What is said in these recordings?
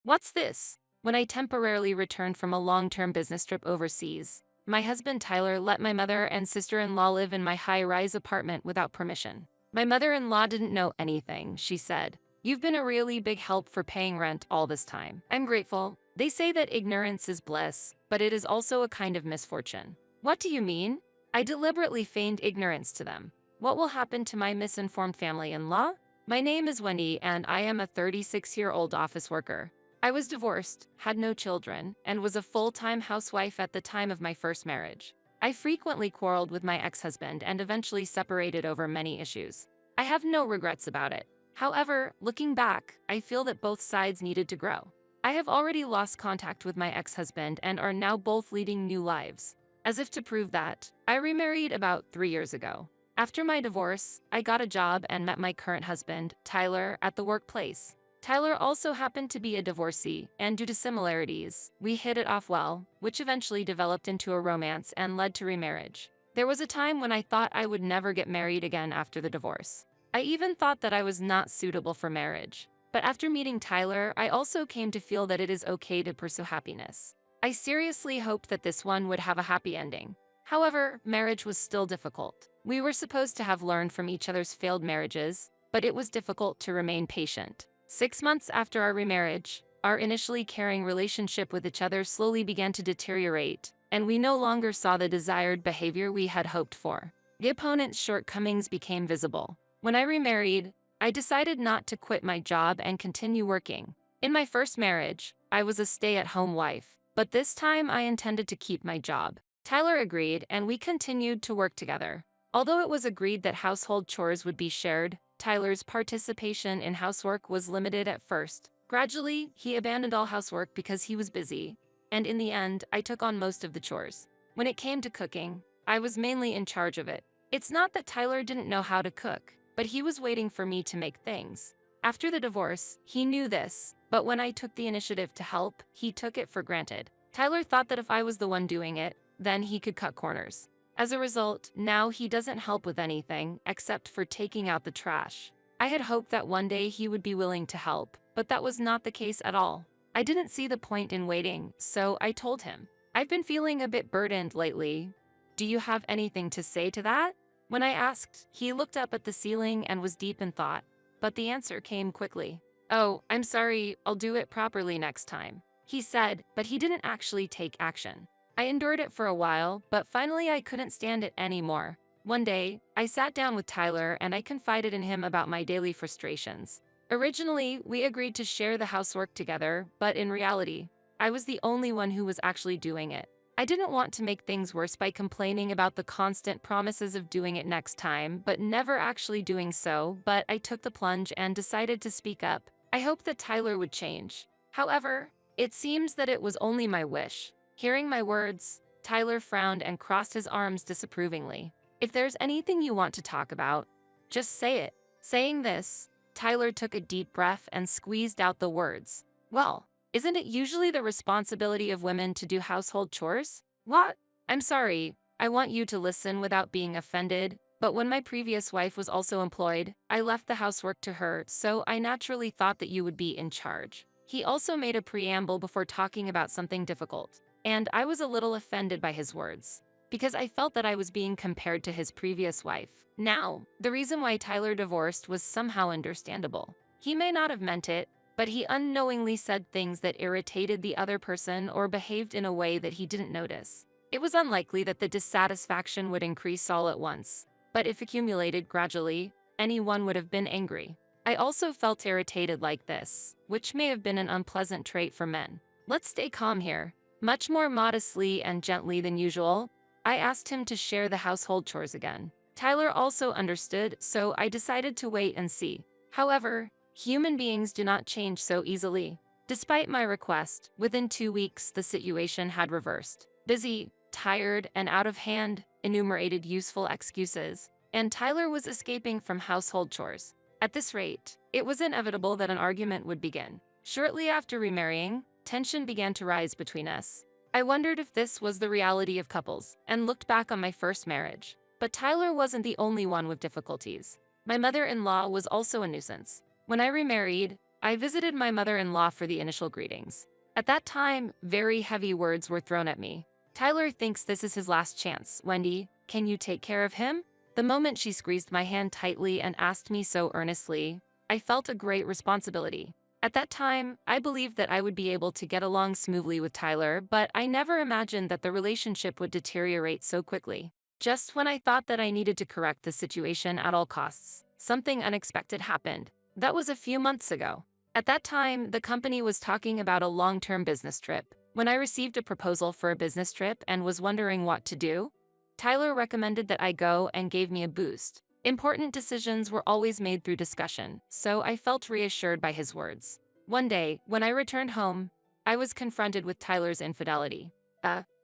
What's this? When I temporarily returned from a long-term business trip overseas, my husband Tyler let my mother and sister-in-law live in my high-rise apartment without permission. My mother-in-law didn't know anything, she said. You've been a really big help for paying rent all this time. I'm grateful. They say that ignorance is bliss, but it is also a kind of misfortune. What do you mean? I deliberately feigned ignorance to them. What will happen to my misinformed family-in-law? My name is Wendy and I am a 36-year-old office worker. I was divorced, had no children, and was a full-time housewife at the time of my first marriage. I frequently quarreled with my ex-husband and eventually separated over many issues. I have no regrets about it. However, looking back, I feel that both sides needed to grow. I have already lost contact with my ex-husband and are now both leading new lives. As if to prove that, I remarried about 3 years ago. After my divorce, I got a job and met my current husband, Tyler, at the workplace. Tyler also happened to be a divorcee, and due to similarities, we hit it off well, which eventually developed into a romance and led to remarriage. There was a time when I thought I would never get married again after the divorce. I even thought that I was not suitable for marriage. But after meeting Tyler, I also came to feel that it is okay to pursue happiness. I seriously hoped that this one would have a happy ending. However, marriage was still difficult. We were supposed to have learned from each other's failed marriages, but it was difficult to remain patient. 6 months after our remarriage, our initially caring relationship with each other slowly began to deteriorate, and we no longer saw the desired behavior we had hoped for. The opponent's shortcomings became visible. When I remarried, I decided not to quit my job and continue working. In my first marriage, I was a stay-at-home wife, but this time I intended to keep my job. Tyler agreed, and we continued to work together. Although it was agreed that household chores would be shared, Tyler's participation in housework was limited at first. Gradually, he abandoned all housework because he was busy, and in the end, I took on most of the chores. When it came to cooking, I was mainly in charge of it. It's not that Tyler didn't know how to cook, but he was waiting for me to make things. After the divorce, he knew this, but when I took the initiative to help, he took it for granted. Tyler thought that if I was the one doing it, then he could cut corners. As a result, now he doesn't help with anything except for taking out the trash. I had hoped that one day he would be willing to help, but that was not the case at all. I didn't see the point in waiting, so I told him, I've been feeling a bit burdened lately. Do you have anything to say to that? When I asked, he looked up at the ceiling and was deep in thought, but the answer came quickly. Oh, I'm sorry, I'll do it properly next time, he said, but he didn't actually take action. I endured it for a while, but finally I couldn't stand it anymore. One day, I sat down with Tyler and I confided in him about my daily frustrations. Originally, we agreed to share the housework together, but in reality, I was the only one who was actually doing it. I didn't want to make things worse by complaining about the constant promises of doing it next time, but never actually doing so, but I took the plunge and decided to speak up. I hoped that Tyler would change. However, it seems that it was only my wish. Hearing my words, Tyler frowned and crossed his arms disapprovingly. If there's anything you want to talk about, just say it. Saying this, Tyler took a deep breath and squeezed out the words. Well, isn't it usually the responsibility of women to do household chores? What? I'm sorry, I want you to listen without being offended, but when my previous wife was also employed, I left the housework to her, so I naturally thought that you would be in charge. He also made a preamble before talking about something difficult. And I was a little offended by his words, because I felt that I was being compared to his previous wife. Now, the reason why Tyler divorced was somehow understandable. He may not have meant it, but he unknowingly said things that irritated the other person or behaved in a way that he didn't notice. It was unlikely that the dissatisfaction would increase all at once, but if accumulated gradually, anyone would have been angry. I also felt irritated like this, which may have been an unpleasant trait for men. Let's stay calm here. Much more modestly and gently than usual, I asked him to share the household chores again. Tyler also understood, so I decided to wait and see. However, human beings do not change so easily. Despite my request, within 2 weeks the situation had reversed. Busy, tired, and out of hand, enumerated useful excuses, and Tyler was escaping from household chores. At this rate, it was inevitable that an argument would begin. Shortly after remarrying, tension began to rise between us. I wondered if this was the reality of couples, and looked back on my first marriage. But Tyler wasn't the only one with difficulties. My mother-in-law was also a nuisance. When I remarried, I visited my mother-in-law for the initial greetings. At that time, very heavy words were thrown at me. Tyler thinks this is his last chance. Wendy, can you take care of him? The moment she squeezed my hand tightly and asked me so earnestly, I felt a great responsibility. At that time, I believed that I would be able to get along smoothly with Tyler, but I never imagined that the relationship would deteriorate so quickly. Just when I thought that I needed to correct the situation at all costs, something unexpected happened. That was a few months ago. At that time, the company was talking about a long-term business trip. When I received a proposal for a business trip and was wondering what to do, Tyler recommended that I go and gave me a boost. Important decisions were always made through discussion, so I felt reassured by his words. One day, when I returned home, I was confronted with Tyler's infidelity.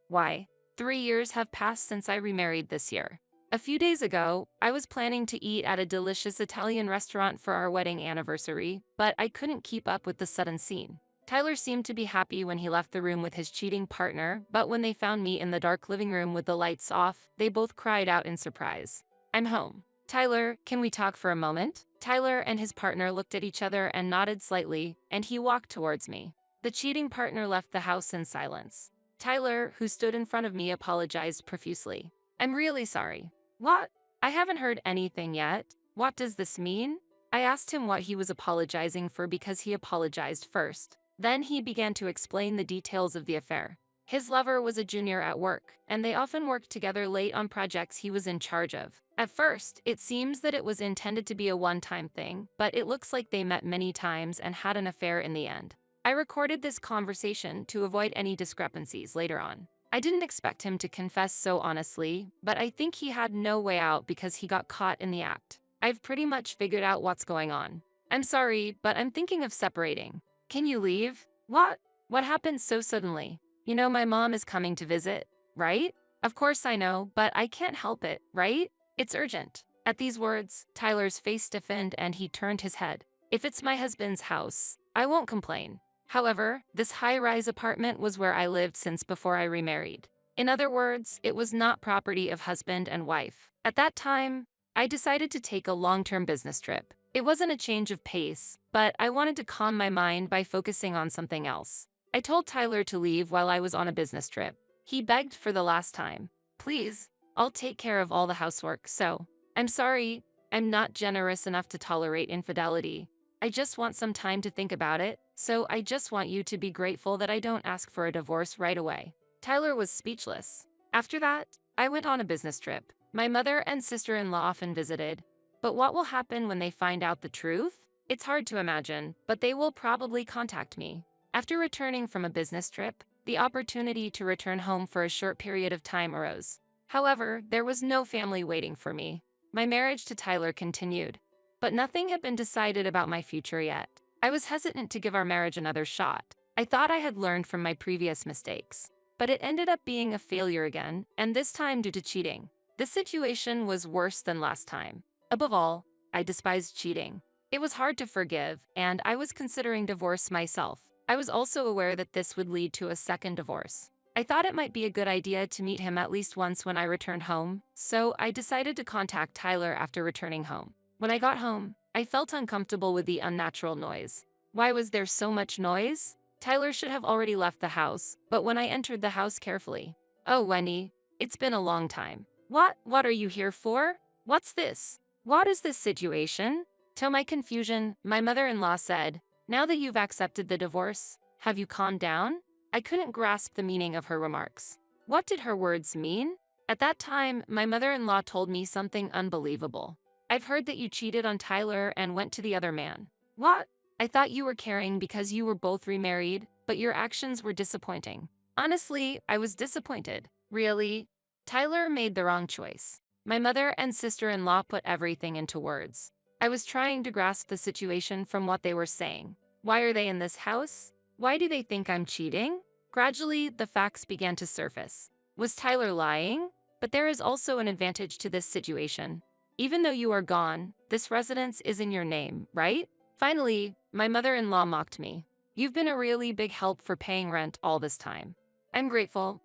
Why? 3 years have passed since I remarried this year. A few days ago, I was planning to eat at a delicious Italian restaurant for our wedding anniversary, but I couldn't keep up with the sudden scene. Tyler seemed to be happy when he left the room with his cheating partner, but when they found me in the dark living room with the lights off, they both cried out in surprise. I'm home. Tyler, can we talk for a moment? Tyler and his partner looked at each other and nodded slightly, and he walked towards me. The cheating partner left the house in silence. Tyler, who stood in front of me, apologized profusely. I'm really sorry. What? I haven't heard anything yet. What does this mean? I asked him what he was apologizing for because he apologized first. Then he began to explain the details of the affair. His lover was a junior at work, and they often worked together late on projects he was in charge of. At first, it seems that it was intended to be a one-time thing, but it looks like they met many times and had an affair in the end. I recorded this conversation to avoid any discrepancies later on. I didn't expect him to confess so honestly, but I think he had no way out because he got caught in the act. I've pretty much figured out what's going on. I'm sorry, but I'm thinking of separating. Can you leave? What? What happened so suddenly? You know my mom is coming to visit, right? Of course I know, but I can't help it, right? It's urgent. At these words, Tyler's face stiffened and he turned his head. If it's my husband's house, I won't complain. However, this high-rise apartment was where I lived since before I remarried. In other words, it was not property of husband and wife. At that time, I decided to take a long-term business trip. It wasn't a change of pace, but I wanted to calm my mind by focusing on something else. I told Tyler to leave while I was on a business trip. He begged for the last time. Please, I'll take care of all the housework, so. I'm sorry, I'm not generous enough to tolerate infidelity. I just want some time to think about it, so I just want you to be grateful that I don't ask for a divorce right away. Tyler was speechless. After that, I went on a business trip. My mother and sister-in-law often visited. But what will happen when they find out the truth? It's hard to imagine, but they will probably contact me. After returning from a business trip, the opportunity to return home for a short period of time arose. However, there was no family waiting for me. My marriage to Tyler continued, but nothing had been decided about my future yet. I was hesitant to give our marriage another shot. I thought I had learned from my previous mistakes, but it ended up being a failure again, and this time due to cheating. This situation was worse than last time. Above all, I despised cheating. It was hard to forgive, and I was considering divorce myself. I was also aware that this would lead to a second divorce. I thought it might be a good idea to meet him at least once when I returned home, so I decided to contact Tyler after returning home. When I got home, I felt uncomfortable with the unnatural noise. Why was there so much noise? Tyler should have already left the house, but when I entered the house carefully. Oh, Wendy, it's been a long time. What are you here for? What's this? What is this situation? To my confusion, my mother-in-law said, now that you've accepted the divorce, have you calmed down? I couldn't grasp the meaning of her remarks. What did her words mean? At that time, my mother-in-law told me something unbelievable. I've heard that you cheated on Tyler and went to the other man. What? I thought you were caring because you were both remarried, but your actions were disappointing. Honestly, I was disappointed. Really? Tyler made the wrong choice. My mother and sister-in-law put everything into words. I was trying to grasp the situation from what they were saying. Why are they in this house? Why do they think I'm cheating? Gradually, the facts began to surface. Was Tyler lying? But there is also an advantage to this situation. Even though you are gone, this residence is in your name, right? Finally, my mother-in-law mocked me. You've been a really big help for paying rent all this time. I'm grateful.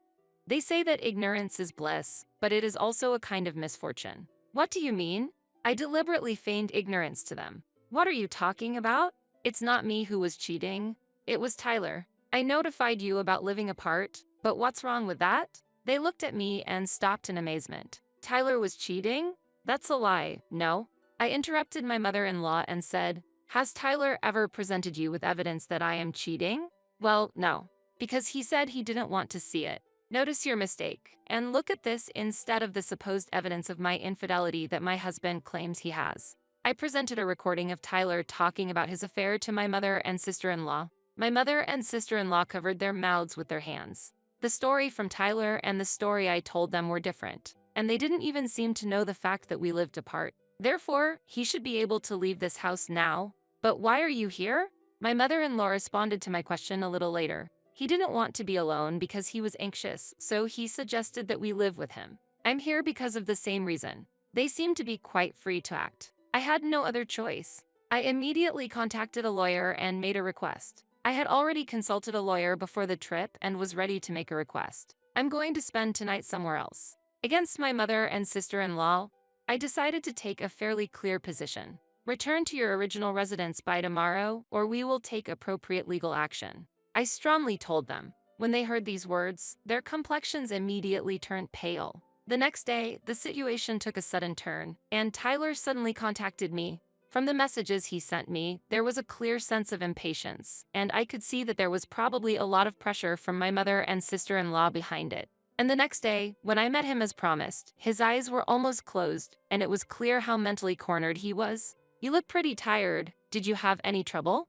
They say that ignorance is bliss, but it is also a kind of misfortune. What do you mean? I deliberately feigned ignorance to them. What are you talking about? It's not me who was cheating. It was Tyler. I notified you about living apart, but what's wrong with that? They looked at me and stopped in amazement. Tyler was cheating? That's a lie, no? I interrupted my mother-in-law and said, has Tyler ever presented you with evidence that I am cheating? Well, no, because he said he didn't want to see it. Notice your mistake, and look at this instead of the supposed evidence of my infidelity that my husband claims he has. I presented a recording of Tyler talking about his affair to my mother and sister-in-law. My mother and sister-in-law covered their mouths with their hands. The story from Tyler and the story I told them were different, and they didn't even seem to know the fact that we lived apart. Therefore, he should be able to leave this house now. But why are you here? My mother-in-law responded to my question a little later. He didn't want to be alone because he was anxious, so he suggested that we live with him. I'm here because of the same reason. They seem to be quite free to act. I had no other choice. I immediately contacted a lawyer and made a request. I had already consulted a lawyer before the trip and was ready to make a request. I'm going to spend tonight somewhere else. Against my mother and sister-in-law, I decided to take a fairly clear position. Return to your original residence by tomorrow, or we will take appropriate legal action. I strongly told them. When they heard these words, their complexions immediately turned pale. The next day, the situation took a sudden turn, and Tyler suddenly contacted me. From the messages he sent me, there was a clear sense of impatience, and I could see that there was probably a lot of pressure from my mother and sister-in-law behind it. And the next day, when I met him as promised, his eyes were almost closed, and it was clear how mentally cornered he was. You look pretty tired. Did you have any trouble?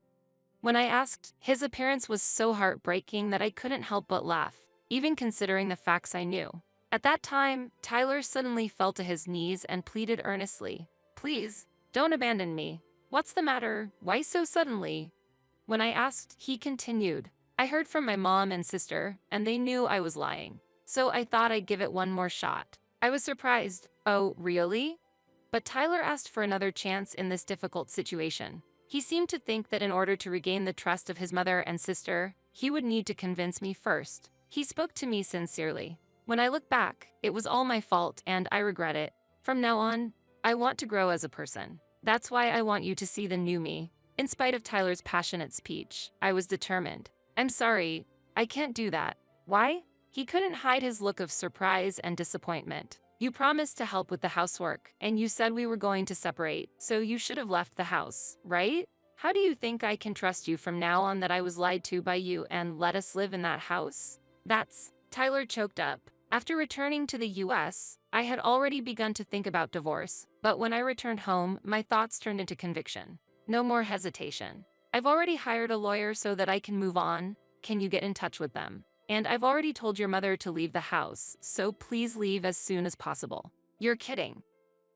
When I asked, his appearance was so heartbreaking that I couldn't help but laugh, even considering the facts I knew. At that time, Tyler suddenly fell to his knees and pleaded earnestly, please, don't abandon me. What's the matter? Why so suddenly? When I asked, he continued, I heard from my mom and sister, and they knew I was lying. So I thought I'd give it one more shot. I was surprised. Oh, really? But Tyler asked for another chance in this difficult situation. He seemed to think that in order to regain the trust of his mother and sister, he would need to convince me first. He spoke to me sincerely. When I look back, it was all my fault and I regret it. From now on, I want to grow as a person. That's why I want you to see the new me. In spite of Tyler's passionate speech, I was determined. I'm sorry, I can't do that. Why? He couldn't hide his look of surprise and disappointment. You promised to help with the housework, and you said we were going to separate, so you should have left the house, right? How do you think I can trust you from now on that I was lied to by you and let us live in that house? Tyler choked up. After returning to the US, I had already begun to think about divorce, but when I returned home, my thoughts turned into conviction. No more hesitation. I've already hired a lawyer so that I can move on. Can you get in touch with them? And I've already told your mother to leave the house, so please leave as soon as possible. You're kidding.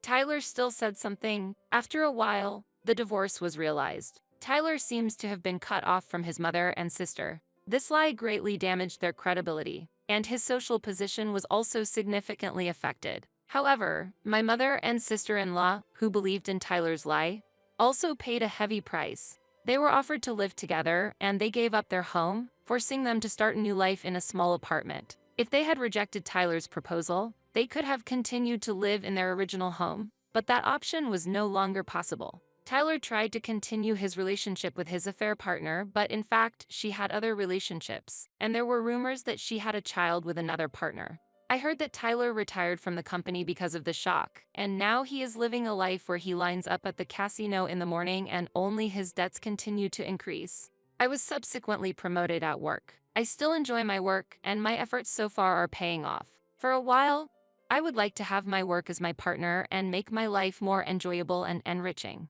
Tyler still said something. After a while, the divorce was realized. Tyler seems to have been cut off from his mother and sister. This lie greatly damaged their credibility, and his social position was also significantly affected. However, my mother and sister-in-law, who believed in Tyler's lie, also paid a heavy price. They were offered to live together, and they gave up their home, forcing them to start a new life in a small apartment. If they had rejected Tyler's proposal, they could have continued to live in their original home, but that option was no longer possible. Tyler tried to continue his relationship with his affair partner, but in fact, she had other relationships, and there were rumors that she had a child with another partner. I heard that Tyler retired from the company because of the shock, and now he is living a life where he lines up at the casino in the morning and only his debts continue to increase. I was subsequently promoted at work. I still enjoy my work, and my efforts so far are paying off. For a while, I would like to have my work as my partner and make my life more enjoyable and enriching.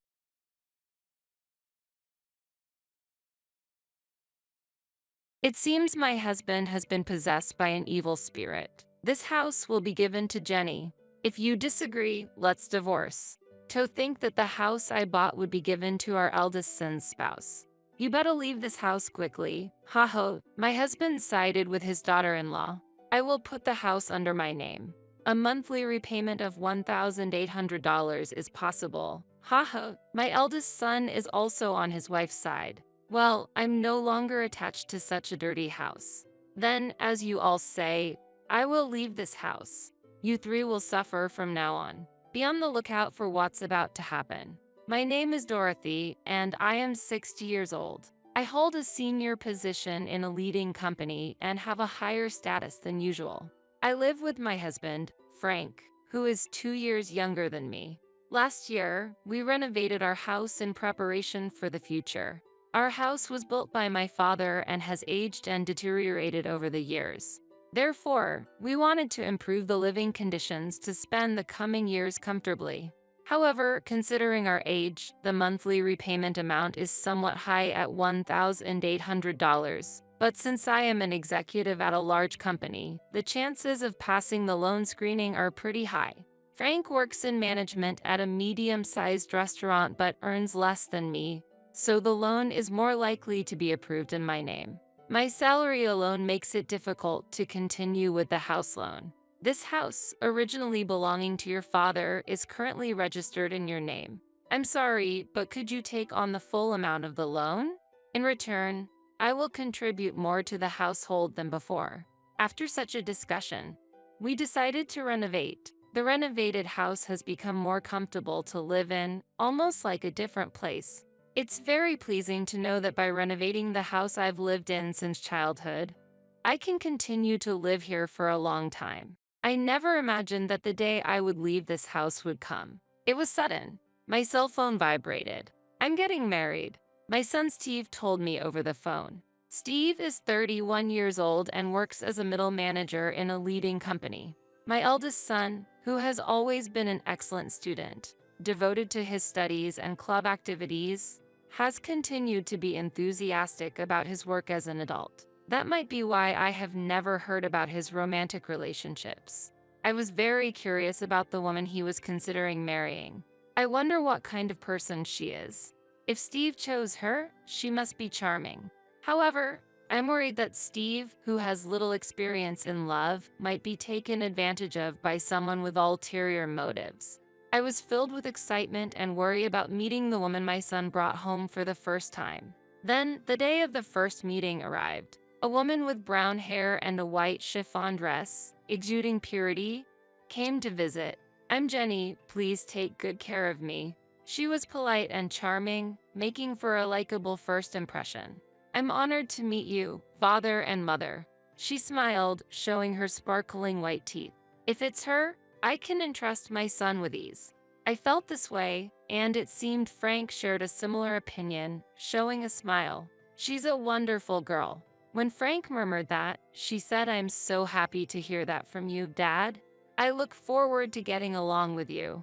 It seems my husband has been possessed by an evil spirit. This house will be given to Jenny. If you disagree, let's divorce. To think that the house I bought would be given to our eldest son's spouse. You better leave this house quickly. Ha. My husband sided with his daughter-in-law. I will put the house under my name. A monthly repayment of $1,800 is possible. Ha. My eldest son is also on his wife's side. Well, I'm no longer attached to such a dirty house. Then, as you all say, I will leave this house. You three will suffer from now on. Be on the lookout for what's about to happen. My name is Dorothy, and I am 60 years old. I hold a senior position in a leading company and have a higher status than usual. I live with my husband, Frank, who is 2 years younger than me. Last year, we renovated our house in preparation for the future. Our house was built by my father and has aged and deteriorated over the years. Therefore, we wanted to improve the living conditions to spend the coming years comfortably. However, considering our age, the monthly repayment amount is somewhat high at $1,800. But since I am an executive at a large company, the chances of passing the loan screening are pretty high. Frank works in management at a medium-sized restaurant but earns less than me, so the loan is more likely to be approved in my name. My salary alone makes it difficult to continue with the house loan. This house, originally belonging to your father, is currently registered in your name. I'm sorry, but could you take on the full amount of the loan? In return, I will contribute more to the household than before. After such a discussion, we decided to renovate. The renovated house has become more comfortable to live in, almost like a different place. It's very pleasing to know that by renovating the house I've lived in since childhood, I can continue to live here for a long time. I never imagined that the day I would leave this house would come. It was sudden. My cell phone vibrated. I'm getting married. My son Steve told me over the phone. Steve is 31 years old and works as a middle manager in a leading company. My eldest son, who has always been an excellent student, devoted to his studies and club activities, has continued to be enthusiastic about his work as an adult. That might be why I have never heard about his romantic relationships. I was very curious about the woman he was considering marrying. I wonder what kind of person she is. If Steve chose her, she must be charming. However, I'm worried that Steve, who has little experience in love, might be taken advantage of by someone with ulterior motives. I was filled with excitement and worry about meeting the woman my son brought home for the first time. Then, the day of the first meeting arrived. A woman with brown hair and a white chiffon dress, exuding purity, came to visit. I'm Jenny, please take good care of me. She was polite and charming, making for a likable first impression. I'm honored to meet you, father and mother. She smiled, showing her sparkling white teeth. If it's her, I can entrust my son with ease. I felt this way, and it seemed Frank shared a similar opinion, showing a smile. She's a wonderful girl. When Frank murmured that, she said, I'm so happy to hear that from you, Dad. I look forward to getting along with you.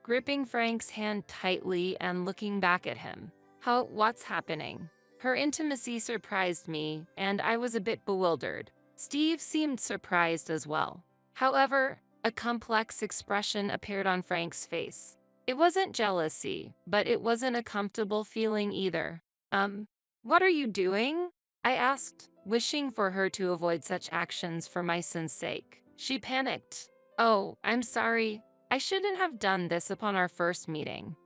Gripping Frank's hand tightly and looking back at him. What's happening? Her intimacy surprised me, and I was a bit bewildered. Steve seemed surprised as well. However, a complex expression appeared on Frank's face. It wasn't jealousy, but it wasn't a comfortable feeling either. What are you doing? I asked, wishing for her to avoid such actions for my son's sake. She panicked. Oh, I'm sorry. I shouldn't have done this upon our first meeting.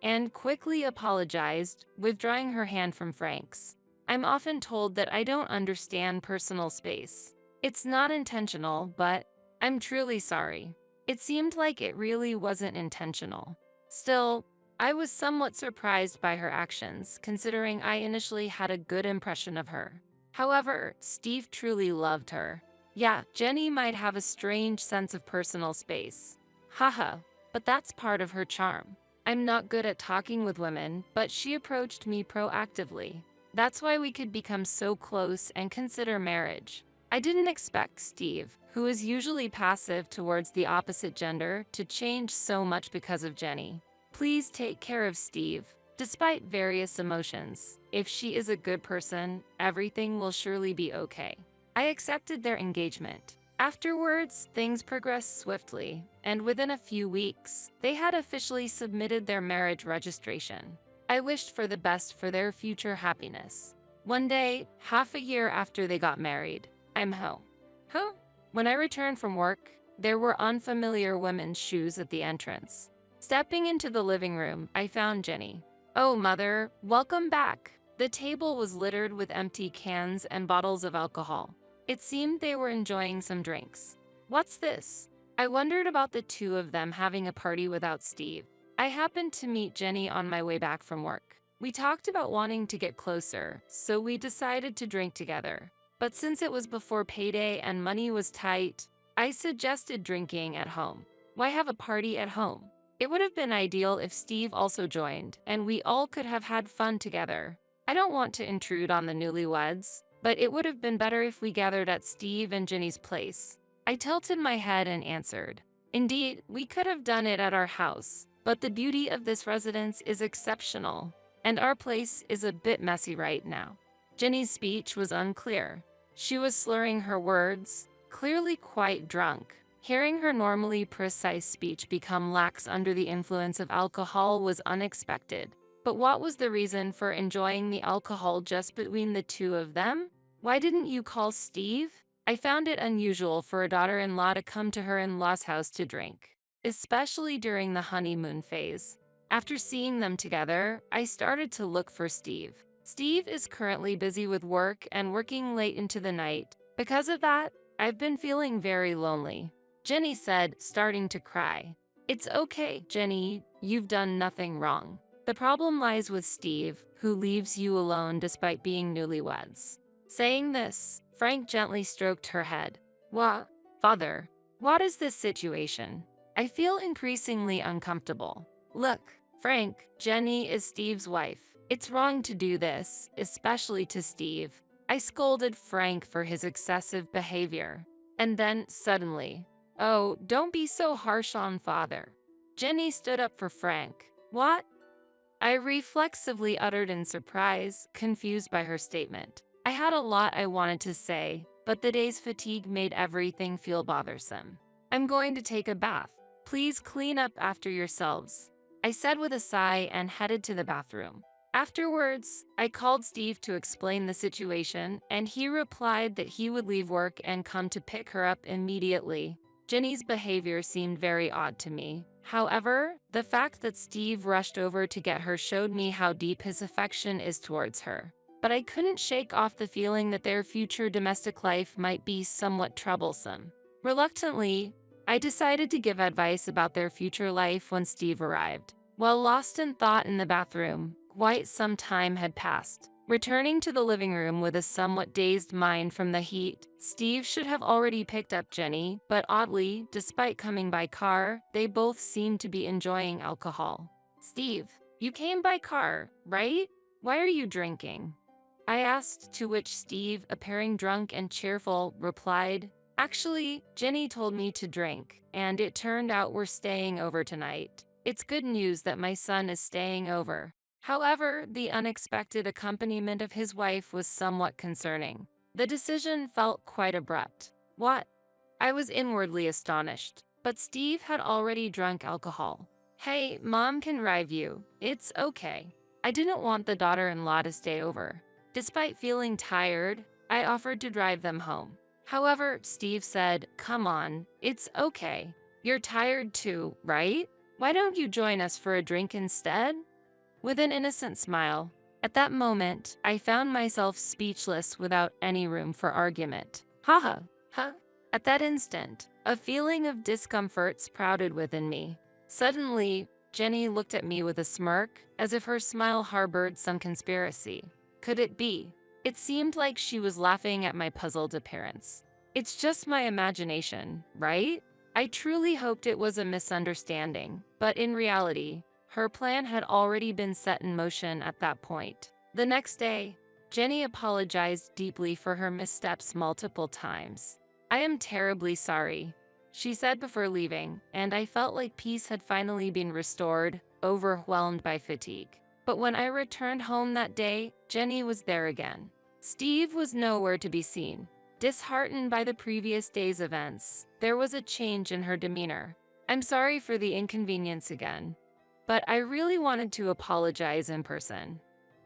And quickly apologized, withdrawing her hand from Frank's. I'm often told that I don't understand personal space. It's not intentional, but I'm truly sorry. It seemed like it really wasn't intentional. Still, I was somewhat surprised by her actions, considering I initially had a good impression of her. However, Steve truly loved her. Yeah, Jenny might have a strange sense of personal space. Haha, but that's part of her charm. I'm not good at talking with women, but she approached me proactively. That's why we could become so close and consider marriage. I didn't expect Steve, who is usually passive towards the opposite gender, to change so much because of Jenny. Please take care of Steve. Despite various emotions, if she is a good person, everything will surely be okay. I accepted their engagement. Afterwards, things progressed swiftly, and within a few weeks, they had officially submitted their marriage registration. I wished for the best for their future happiness. One day, half a year after they got married, I'm home. When I returned from work, there were unfamiliar women's shoes at the entrance. Stepping into the living room, I found Jenny. Oh, Mother, welcome back. The table was littered with empty cans and bottles of alcohol. It seemed they were enjoying some drinks. What's this? I wondered about the two of them having a party without Steve. I happened to meet Jenny on my way back from work. We talked about wanting to get closer, so we decided to drink together. But since it was before payday and money was tight, I suggested drinking at home. Why have a party at home? It would have been ideal if Steve also joined, and we all could have had fun together. I don't want to intrude on the newlyweds, but it would have been better if we gathered at Steve and Jenny's place. I tilted my head and answered, "Indeed, we could have done it at our house, but the beauty of this residence is exceptional, and our place is a bit messy right now." Jenny's speech was unclear. She was slurring her words, clearly quite drunk. Hearing her normally precise speech become lax under the influence of alcohol was unexpected. But what was the reason for enjoying the alcohol just between the two of them? Why didn't you call Steve? I found it unusual for a daughter-in-law to come to her in-law's house to drink, especially during the honeymoon phase. After seeing them together, I started to look for Steve. Steve is currently busy with work and working late into the night. Because of that, I've been feeling very lonely. Jenny said, starting to cry. "It's okay, Jenny, you've done nothing wrong. The problem lies with Steve, who leaves you alone despite being newlyweds." Saying this, Frank gently stroked her head. "What, father? What is this situation? I feel increasingly uncomfortable." "Look, Frank, Jenny is Steve's wife. It's wrong to do this, especially to Steve." I scolded Frank for his excessive behavior. And then, suddenly, "Oh, don't be so harsh on father." Jenny stood up for Frank. "What?" I reflexively uttered in surprise, confused by her statement. I had a lot I wanted to say, but the day's fatigue made everything feel bothersome. "I'm going to take a bath. Please clean up after yourselves," I said with a sigh and headed to the bathroom. Afterwards, I called Steve to explain the situation, and he replied that he would leave work and come to pick her up immediately. Jenny's behavior seemed very odd to me. However, the fact that Steve rushed over to get her showed me how deep his affection is towards her. But I couldn't shake off the feeling that their future domestic life might be somewhat troublesome. Reluctantly, I decided to give advice about their future life when Steve arrived. While lost in thought in the bathroom, quite some time had passed. Returning to the living room with a somewhat dazed mind from the heat, Steve should have already picked up Jenny, but oddly, despite coming by car, they both seemed to be enjoying alcohol. "Steve, you came by car, right? Why are you drinking?" I asked, to which Steve, appearing drunk and cheerful, replied, "Actually, Jenny told me to drink, and it turned out we're staying over tonight. It's good news that my son is staying over." However, the unexpected accompaniment of his wife was somewhat concerning. The decision felt quite abrupt. "What?" I was inwardly astonished, but Steve had already drunk alcohol. "Hey, Mom can drive you. It's okay." I didn't want the daughter-in-law to stay over. Despite feeling tired, I offered to drive them home. However, Steve said, "Come on, it's okay. You're tired too, right? Why don't you join us for a drink instead?" With an innocent smile. At that moment, I found myself speechless without any room for argument. Haha, huh? At that instant, a feeling of discomfort sprouted within me. Suddenly, Jenny looked at me with a smirk, as if her smile harbored some conspiracy. Could it be? It seemed like she was laughing at my puzzled appearance. "It's just my imagination, right?" I truly hoped it was a misunderstanding, but in reality, her plan had already been set in motion at that point. The next day, Jenny apologized deeply for her missteps multiple times. "I am terribly sorry," she said before leaving, and I felt like peace had finally been restored, overwhelmed by fatigue. But when I returned home that day, Jenny was there again. Steve was nowhere to be seen. Disheartened by the previous day's events, there was a change in her demeanor. "I'm sorry for the inconvenience again, but I really wanted to apologize in person,"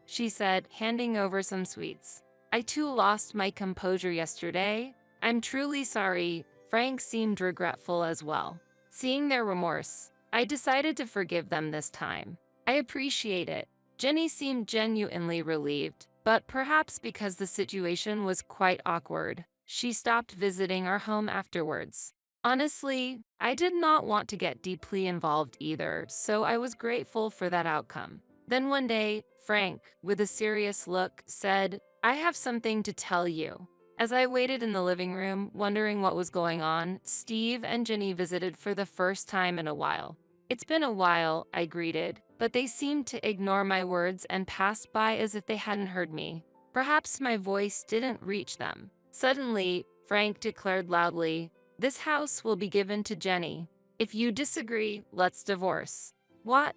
she said, handing over some sweets. "I too lost my composure yesterday. I'm truly sorry." Frank seemed regretful as well. Seeing their remorse, I decided to forgive them this time. "I appreciate it." Jenny seemed genuinely relieved, but perhaps because the situation was quite awkward, she stopped visiting our home afterwards. Honestly, I did not want to get deeply involved either, so I was grateful for that outcome. Then one day, Frank, with a serious look, said, "I have something to tell you." As I waited in the living room, wondering what was going on, Steve and Jenny visited for the first time in a while. "It's been a while," I greeted, but they seemed to ignore my words and passed by as if they hadn't heard me. Perhaps my voice didn't reach them. Suddenly, Frank declared loudly, "This house will be given to Jenny. If you disagree, let's divorce." What?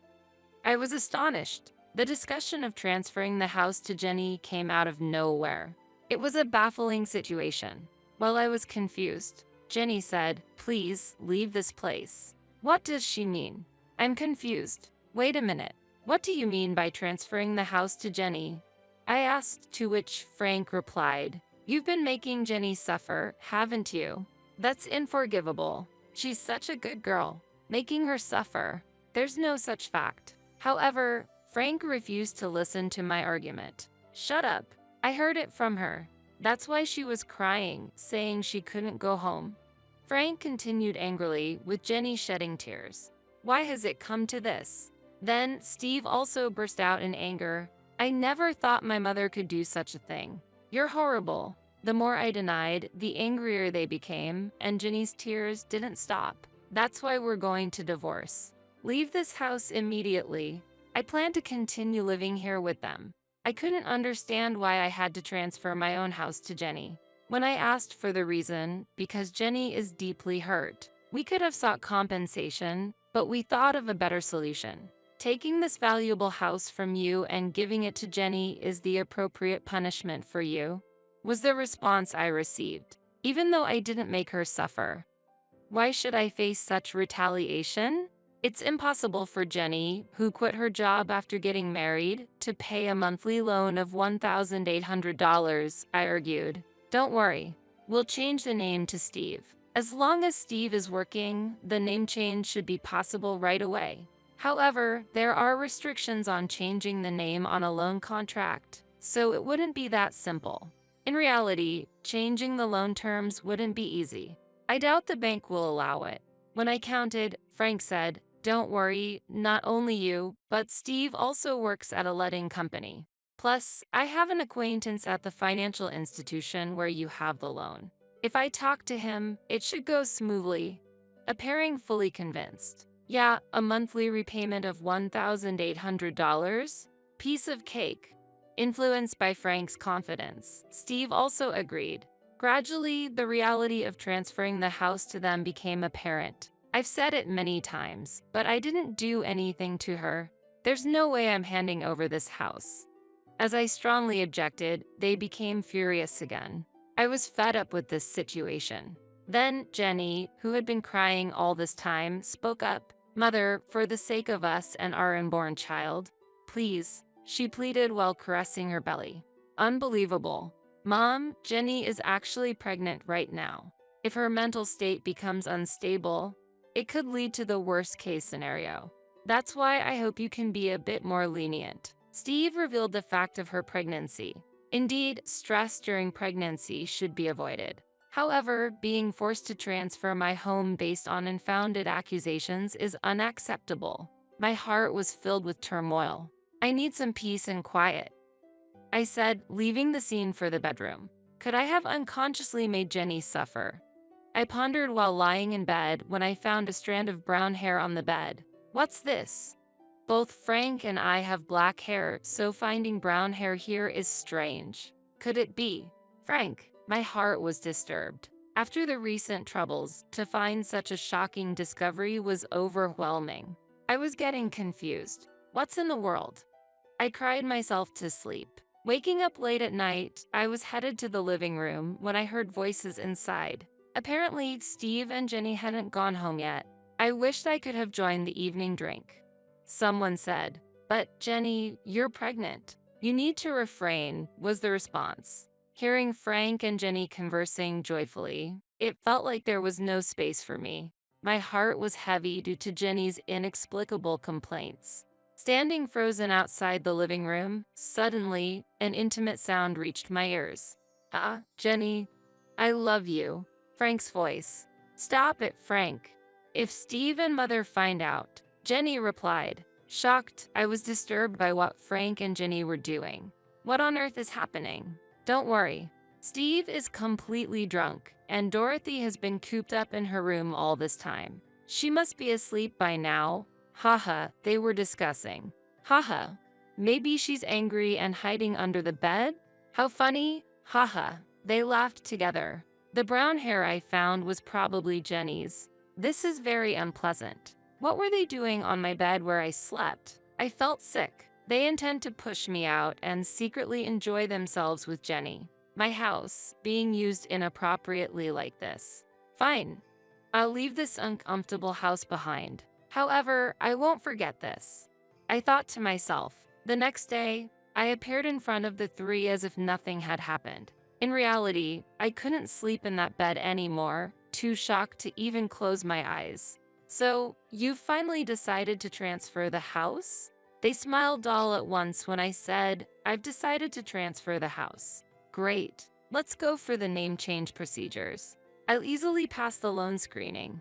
I was astonished. The discussion of transferring the house to Jenny came out of nowhere. It was a baffling situation. While I was confused, Jenny said, "Please leave this place." What does she mean? I'm confused. Wait a minute. What do you mean by transferring the house to Jenny? I asked, to which Frank replied, "You've been making Jenny suffer, haven't you? That's unforgivable. She's such a good girl. Making her suffer. There's no such fact." However, Frank refused to listen to my argument. "Shut up. I heard it from her. That's why she was crying, saying she couldn't go home." Frank continued angrily, with Jenny shedding tears. "Why has it come to this?" Then Steve also burst out in anger. "I never thought my mother could do such a thing. You're horrible." The more I denied, the angrier they became, and Jenny's tears didn't stop. "That's why we're going to divorce. Leave this house immediately. I plan to continue living here with them." I couldn't understand why I had to transfer my own house to Jenny. When I asked for the reason, because Jenny is deeply hurt. We could have sought compensation, but we thought of a better solution. Taking this valuable house from you and giving it to Jenny is the appropriate punishment for you, was the response I received, even though I didn't make her suffer. Why should I face such retaliation? It's impossible for Jenny, who quit her job after getting married, to pay a monthly loan of $1,800, I argued. "Don't worry. We'll change the name to Steve. As long as Steve is working, the name change should be possible right away." However, there are restrictions on changing the name on a loan contract, so it wouldn't be that simple. In reality, changing the loan terms wouldn't be easy. I doubt the bank will allow it. When I counted, Frank said, "Don't worry, not only you, but Steve also works at a letting company. Plus, I have an acquaintance at the financial institution where you have the loan. If I talk to him, it should go smoothly." Appearing fully convinced. "Yeah, a monthly repayment of $1,800? Piece of cake." Influenced by Frank's confidence, Steve also agreed. Gradually, the reality of transferring the house to them became apparent. I've said it many times, but I didn't do anything to her. There's no way I'm handing over this house. As I strongly objected, they became furious again. I was fed up with this situation. Then Jenny, who had been crying all this time, spoke up. "Mother, for the sake of us and our unborn child, please," she pleaded while caressing her belly. Unbelievable. "Mom, Jenny is actually pregnant right now. If her mental state becomes unstable, it could lead to the worst-case scenario. That's why I hope you can be a bit more lenient." Steve revealed the fact of her pregnancy. Indeed, stress during pregnancy should be avoided. However, being forced to transfer my home based on unfounded accusations is unacceptable. My heart was filled with turmoil. "I need some peace and quiet," I said, leaving the scene for the bedroom. Could I have unconsciously made Jenny suffer? I pondered while lying in bed when I found a strand of brown hair on the bed. What's this? Both Frank and I have black hair, so finding brown hair here is strange. Could it be Frank? My heart was disturbed. After the recent troubles, to find such a shocking discovery was overwhelming. I was getting confused. What's in the world? I cried myself to sleep. Waking up late at night, I was headed to the living room when I heard voices inside. Apparently, Steve and Jenny hadn't gone home yet. I wished I could have joined the evening drink. Someone said, "But Jenny, you're pregnant. You need to refrain," was the response. Hearing Frank and Jenny conversing joyfully, it felt like there was no space for me. My heart was heavy due to Jenny's inexplicable complaints. Standing frozen outside the living room, suddenly, an intimate sound reached my ears. "Ah, Jenny, I love you." Frank's voice. Stop it, Frank. If Steve and Mother find out, Jenny replied. Shocked, I was disturbed by what Frank and Jenny were doing. What on earth is happening? Don't worry. Steve is completely drunk, and Dorothy has been cooped up in her room all this time. She must be asleep by now. Haha, they were discussing. Haha, maybe she's angry and hiding under the bed? How funny. Haha, they laughed together. The brown hair I found was probably Jenny's. This is very unpleasant. What were they doing on my bed where I slept? I felt sick. They intend to push me out and secretly enjoy themselves with Jenny. My house being used inappropriately like this. Fine. I'll leave this uncomfortable house behind. However, I won't forget this. I thought to myself. The next day, I appeared in front of the three as if nothing had happened. In reality, I couldn't sleep in that bed anymore, too shocked to even close my eyes. So, you've finally decided to transfer the house? They smiled all at once when I said, I've decided to transfer the house. Great. Let's go for the name change procedures. I'll easily pass the loan screening.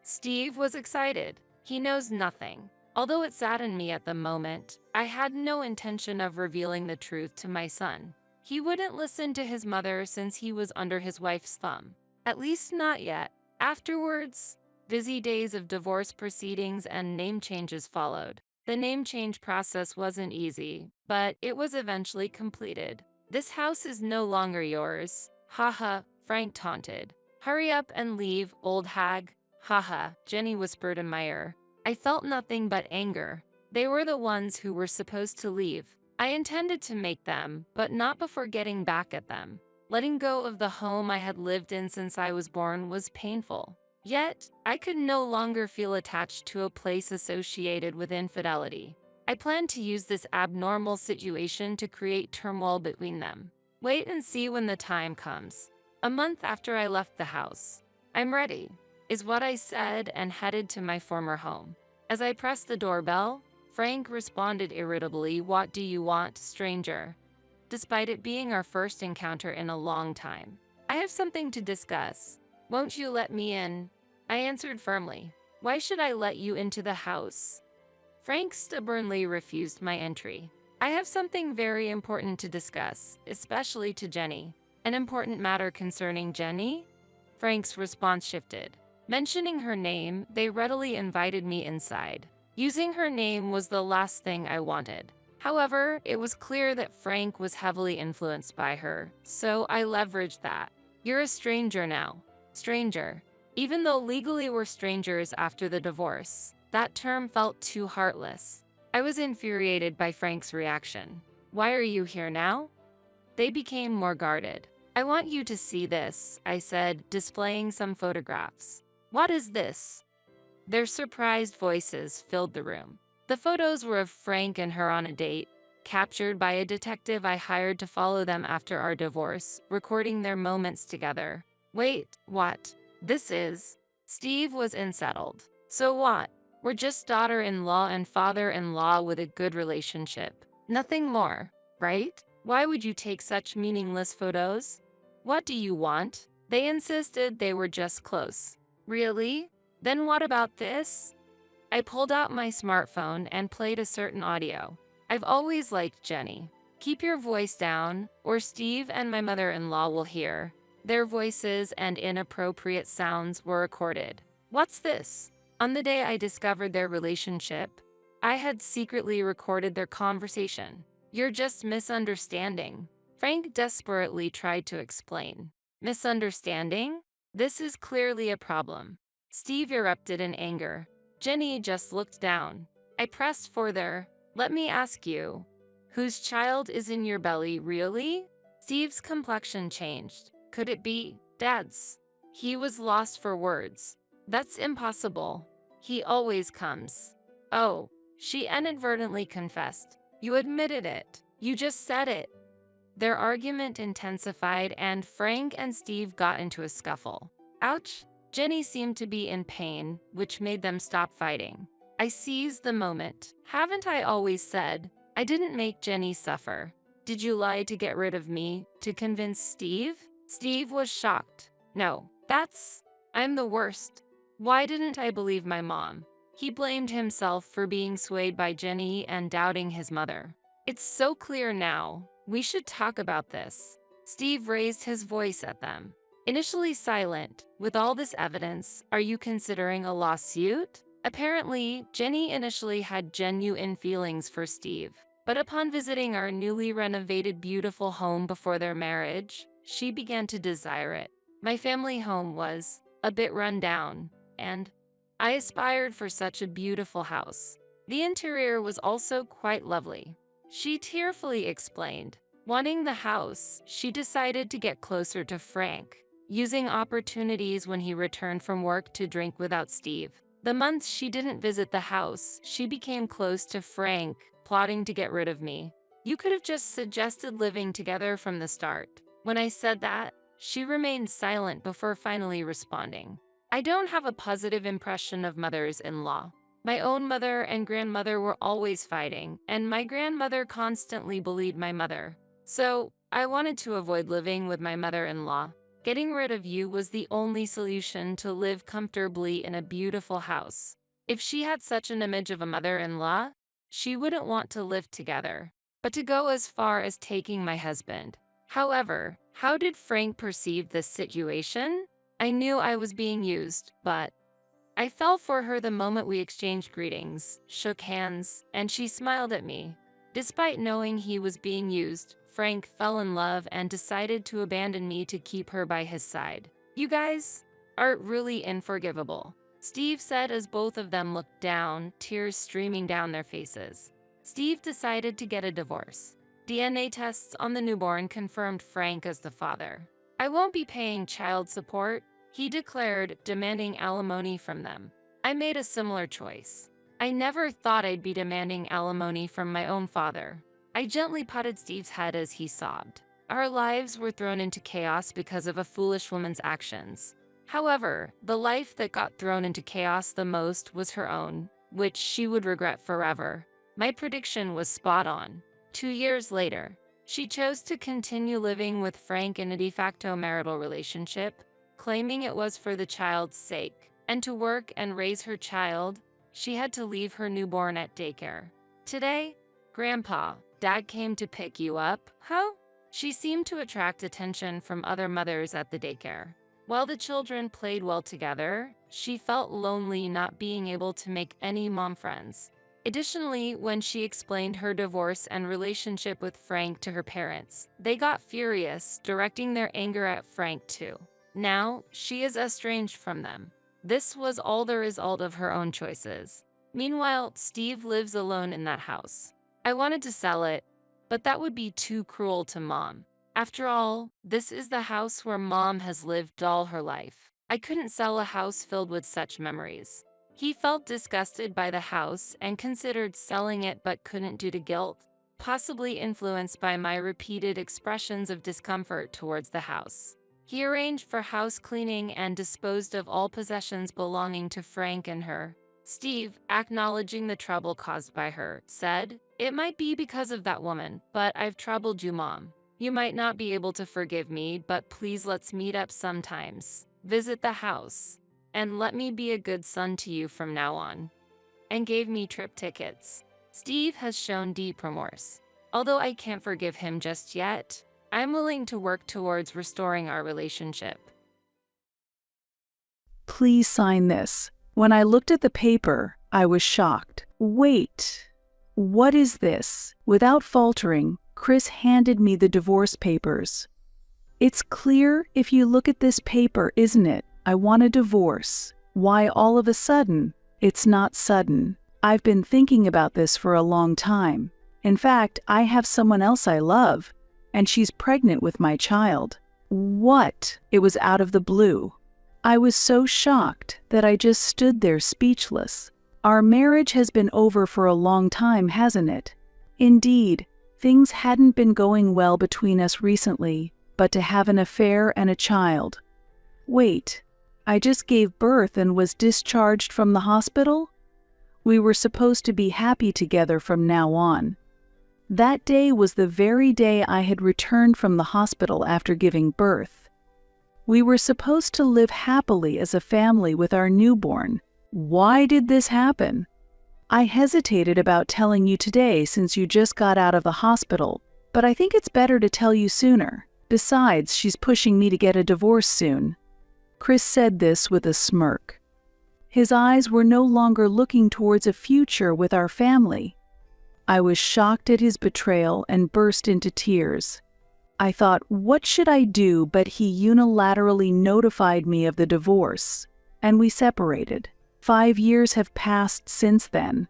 Steve was excited. He knows nothing. Although it saddened me at the moment, I had no intention of revealing the truth to my son. He wouldn't listen to his mother since he was under his wife's thumb. At least not yet. Afterwards, busy days of divorce proceedings and name changes followed. The name change process wasn't easy, but it was eventually completed. This house is no longer yours. Haha, Frank taunted. Hurry up and leave, old hag. Haha, Jenny whispered in my ear. I felt nothing but anger. They were the ones who were supposed to leave. I intended to make them, but not before getting back at them. Letting go of the home I had lived in since I was born was painful. Yet, I could no longer feel attached to a place associated with infidelity. I planned to use this abnormal situation to create turmoil between them. Wait and see when the time comes. A month after I left the house. I'm ready, is what I said and headed to my former home. As I pressed the doorbell, Frank responded irritably, "What do you want, stranger?" Despite it being our first encounter in a long time. I have something to discuss. Won't you let me in? I answered firmly. Why should I let you into the house? Frank stubbornly refused my entry. I have something very important to discuss, especially to Jenny. An important matter concerning Jenny? Frank's response shifted. Mentioning her name, they readily invited me inside. Using her name was the last thing I wanted. However, it was clear that Frank was heavily influenced by her, so I leveraged that. You're a stranger now. Stranger. Even though legally we're strangers after the divorce, that term felt too heartless. I was infuriated by Frank's reaction. Why are you here now? They became more guarded. I want you to see this, I said, displaying some photographs. What is this? Their surprised voices filled the room. The photos were of Frank and her on a date, captured by a detective I hired to follow them after our divorce, recording their moments together. Wait, what? This is... Steve was unsettled. So what? We're just daughter-in-law and father-in-law with a good relationship. Nothing more, right? Why would you take such meaningless photos? What do you want? They insisted they were just close. Really? Then what about this? I pulled out my smartphone and played a certain audio. I've always liked Jenny. Keep your voice down, or Steve and my mother-in-law will hear. Their voices and inappropriate sounds were recorded. What's this? On the day I discovered their relationship, I had secretly recorded their conversation. You're just misunderstanding. Frank desperately tried to explain. Misunderstanding? This is clearly a problem. Steve erupted in anger. Jenny just looked down. I pressed further. Let me ask you, whose child is in your belly, really? Steve's complexion changed. Could it be Dad's? He was lost for words. That's impossible. He always comes. Oh, she inadvertently confessed. You admitted it. You just said it. Their argument intensified and Frank and Steve got into a scuffle. Ouch! Jenny seemed to be in pain, which made them stop fighting. I seized the moment. Haven't I always said? I didn't make Jenny suffer. Did you lie to get rid of me, to convince Steve? Steve was shocked. No, that's... I'm the worst. Why didn't I believe my mom? He blamed himself for being swayed by Jenny and doubting his mother. It's so clear now. We should talk about this. Steve raised his voice at them. Initially silent, with all this evidence, are you considering a lawsuit? Apparently, Jenny initially had genuine feelings for Steve. But upon visiting our newly renovated beautiful home before their marriage, she began to desire it. My family home was a bit run down, and I aspired for such a beautiful house. The interior was also quite lovely. She tearfully explained. Wanting the house, she decided to get closer to Frank, using opportunities when he returned from work to drink without Steve. The months she didn't visit the house, she became close to Frank, plotting to get rid of me. You could have just suggested living together from the start. When I said that, she remained silent before finally responding. I don't have a positive impression of mothers-in-law. My own mother and grandmother were always fighting, and my grandmother constantly bullied my mother. So, I wanted to avoid living with my mother-in-law. Getting rid of you was the only solution to live comfortably in a beautiful house. If she had such an image of a mother-in-law, she wouldn't want to live together. But to go as far as taking my husband. However, how did Frank perceive this situation? I knew I was being used, but I fell for her the moment we exchanged greetings, shook hands, and she smiled at me. Despite knowing he was being used, Frank fell in love and decided to abandon me to keep her by his side. You guys are really unforgivable, Steve said as both of them looked down, tears streaming down their faces. Steve decided to get a divorce. DNA tests on the newborn confirmed Frank as the father. I won't be paying child support, he declared, demanding alimony from them. I made a similar choice. I never thought I'd be demanding alimony from my own father. I gently patted Steve's head as he sobbed. Our lives were thrown into chaos because of a foolish woman's actions. However, the life that got thrown into chaos the most was her own, which she would regret forever. My prediction was spot on. 2 years later, she chose to continue living with Frank in a de facto marital relationship, claiming it was for the child's sake. And to work and raise her child, she had to leave her newborn at daycare. Today, Grandpa, Dad came to pick you up, huh? She seemed to attract attention from other mothers at the daycare. While the children played well together, she felt lonely not being able to make any mom friends. Additionally, when she explained her divorce and relationship with Frank to her parents, they got furious, directing their anger at Frank too. Now, she is estranged from them. This was all the result of her own choices. Meanwhile, Steve lives alone in that house. I wanted to sell it, but that would be too cruel to Mom. After all, this is the house where Mom has lived all her life. I couldn't sell a house filled with such memories. He felt disgusted by the house and considered selling it but couldn't due to guilt, possibly influenced by my repeated expressions of discomfort towards the house. He arranged for house cleaning and disposed of all possessions belonging to Frank and her. Steve, acknowledging the trouble caused by her, said, "It might be because of that woman, but I've troubled you, Mom. You might not be able to forgive me, but please let's meet up sometimes. Visit the house. And let me be a good son to you from now on." And gave me trip tickets. Steve has shown deep remorse. Although I can't forgive him just yet, I'm willing to work towards restoring our relationship. Please sign this. When I looked at the paper, I was shocked. Wait, what is this? Without faltering, Chris handed me the divorce papers. It's clear if you look at this paper, isn't it? I want a divorce. Why all of a sudden? It's not sudden. I've been thinking about this for a long time. In fact, I have someone else I love, and she's pregnant with my child. What? It was out of the blue. I was so shocked that I just stood there speechless. Our marriage has been over for a long time, hasn't it? Indeed, things hadn't been going well between us recently, but to have an affair and a child. Wait, I just gave birth and was discharged from the hospital? We were supposed to be happy together from now on. That day was the very day I had returned from the hospital after giving birth. We were supposed to live happily as a family with our newborn. Why did this happen? I hesitated about telling you today since you just got out of the hospital, but I think it's better to tell you sooner. Besides, she's pushing me to get a divorce soon." Chris said this with a smirk. His eyes were no longer looking towards a future with our family. I was shocked at his betrayal and burst into tears. I thought, what should I do? But he unilaterally notified me of the divorce, and we separated. 5 years have passed since then.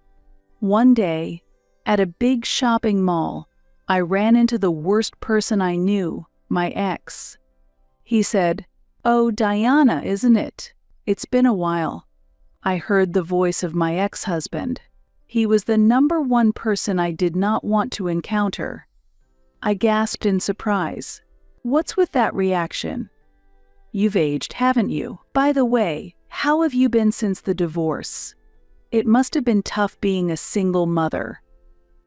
One day, at a big shopping mall, I ran into the worst person I knew, my ex. He said, "Oh, Diana, isn't it? It's been a while." I heard the voice of my ex-husband. He was the number one person I did not want to encounter. I gasped in surprise. "What's with that reaction? You've aged, haven't you? By the way, how have you been since the divorce? It must have been tough being a single mother."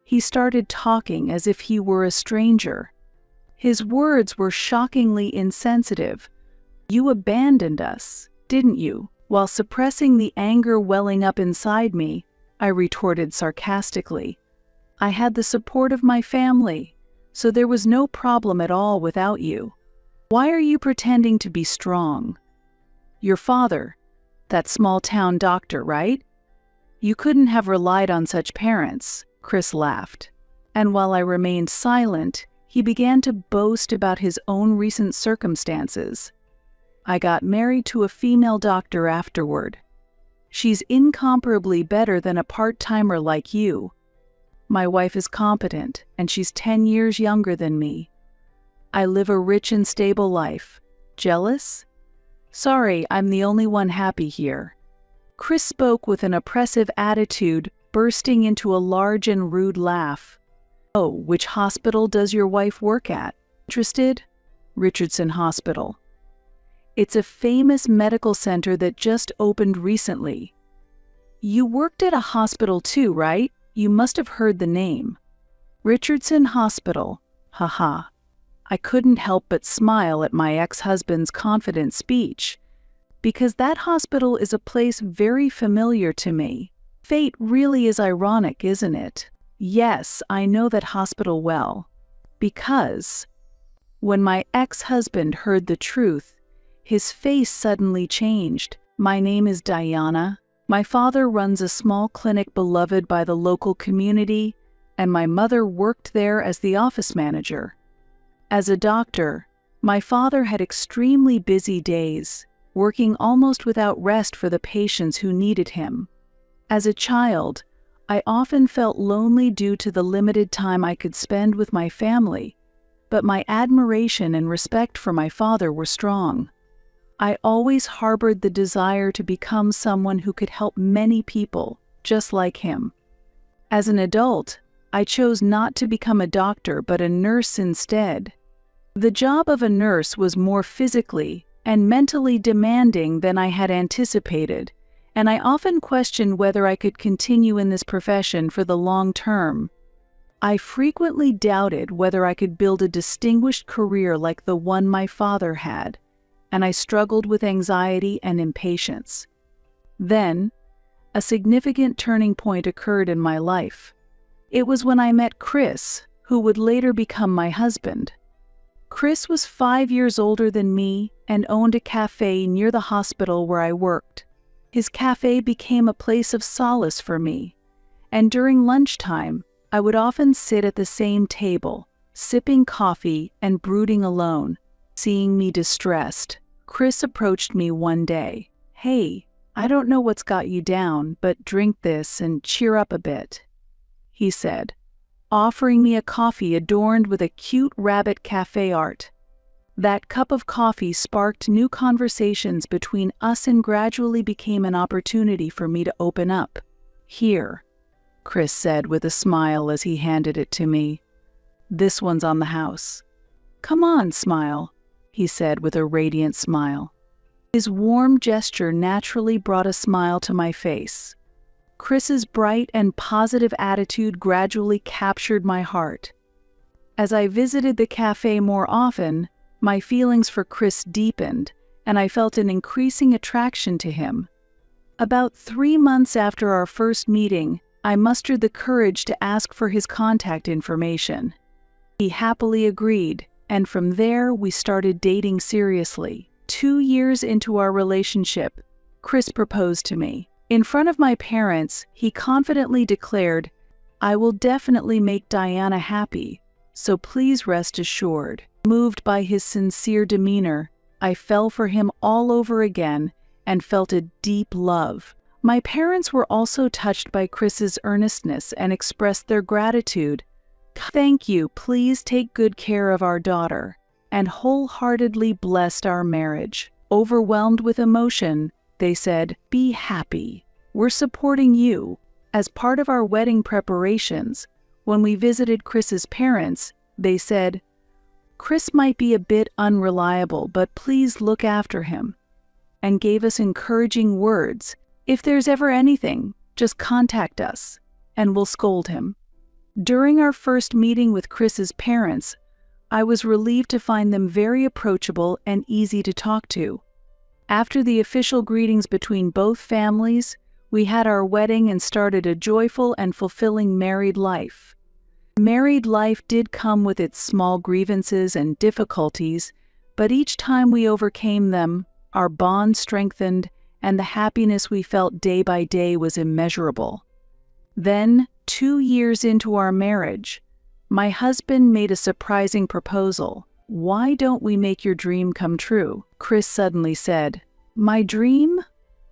He started talking as if he were a stranger. His words were shockingly insensitive. "You abandoned us, didn't you?" While suppressing the anger welling up inside me, I retorted sarcastically. "I had the support of my family, so there was no problem at all without you. Why are you pretending to be strong? Your father, that small-town doctor, right? You couldn't have relied on such parents." Chris laughed, and while I remained silent, he began to boast about his own recent circumstances. "I got married to a female doctor afterward. She's incomparably better than a part-timer like you. My wife is competent, and she's 10 years younger than me. I live a rich and stable life. Jealous? Sorry, I'm the only one happy here." Chris spoke with an oppressive attitude, bursting into a large and rude laugh. "Oh, which hospital does your wife work at? Interested? Richardson Hospital. It's a famous medical center that just opened recently. You worked at a hospital too, right? You must have heard the name. Richardson Hospital. Haha." I couldn't help but smile at my ex-husband's confident speech, because that hospital is a place very familiar to me. Fate really is ironic, isn't it? Yes, I know that hospital well. Because when my ex-husband heard the truth, his face suddenly changed. "My name is Diana. My father runs a small clinic beloved by the local community, and my mother worked there as the office manager. As a doctor, my father had extremely busy days, working almost without rest for the patients who needed him. As a child, I often felt lonely due to the limited time I could spend with my family, but my admiration and respect for my father were strong. I always harbored the desire to become someone who could help many people, just like him. As an adult, I chose not to become a doctor but a nurse instead. The job of a nurse was more physically and mentally demanding than I had anticipated, and I often questioned whether I could continue in this profession for the long term. I frequently doubted whether I could build a distinguished career like the one my father had, and I struggled with anxiety and impatience. Then, a significant turning point occurred in my life. It was when I met Chris, who would later become my husband. Chris was 5 years older than me and owned a cafe near the hospital where I worked. His cafe became a place of solace for me, and during lunchtime, I would often sit at the same table, sipping coffee and brooding alone. Seeing me distressed, Chris approached me one day. "Hey, I don't know what's got you down, but drink this and cheer up a bit," he said, offering me a coffee adorned with a cute rabbit cafe art. That cup of coffee sparked new conversations between us and gradually became an opportunity for me to open up. "Here," Chris said with a smile as he handed it to me. "This one's on the house. Come on, smile," he said with a radiant smile. His warm gesture naturally brought a smile to my face. Chris's bright and positive attitude gradually captured my heart. As I visited the cafe more often, my feelings for Chris deepened, and I felt an increasing attraction to him. About 3 months after our first meeting, I mustered the courage to ask for his contact information. He happily agreed, and from there we started dating seriously. 2 years into our relationship, Chris proposed to me. In front of my parents, he confidently declared, "I will definitely make Diana happy, so please rest assured." Moved by his sincere demeanor, I fell for him all over again and felt a deep love. My parents were also touched by Chris's earnestness and expressed their gratitude. "Thank you, please take good care of our daughter," and wholeheartedly blessed our marriage. Overwhelmed with emotion, they said, "Be happy. We're supporting you." As part of our wedding preparations, when we visited Chris's parents, they said, "Chris might be a bit unreliable, but please look after him," and gave us encouraging words. "If there's ever anything, just contact us, and we'll scold him." During our first meeting with Chris's parents, I was relieved to find them very approachable and easy to talk to. After the official greetings between both families, we had our wedding and started a joyful and fulfilling married life. Married life did come with its small grievances and difficulties, but each time we overcame them, our bond strengthened, and the happiness we felt day by day was immeasurable. Then, 2 years into our marriage, my husband made a surprising proposal. "Why don't we make your dream come true?" Chris suddenly said. "My dream?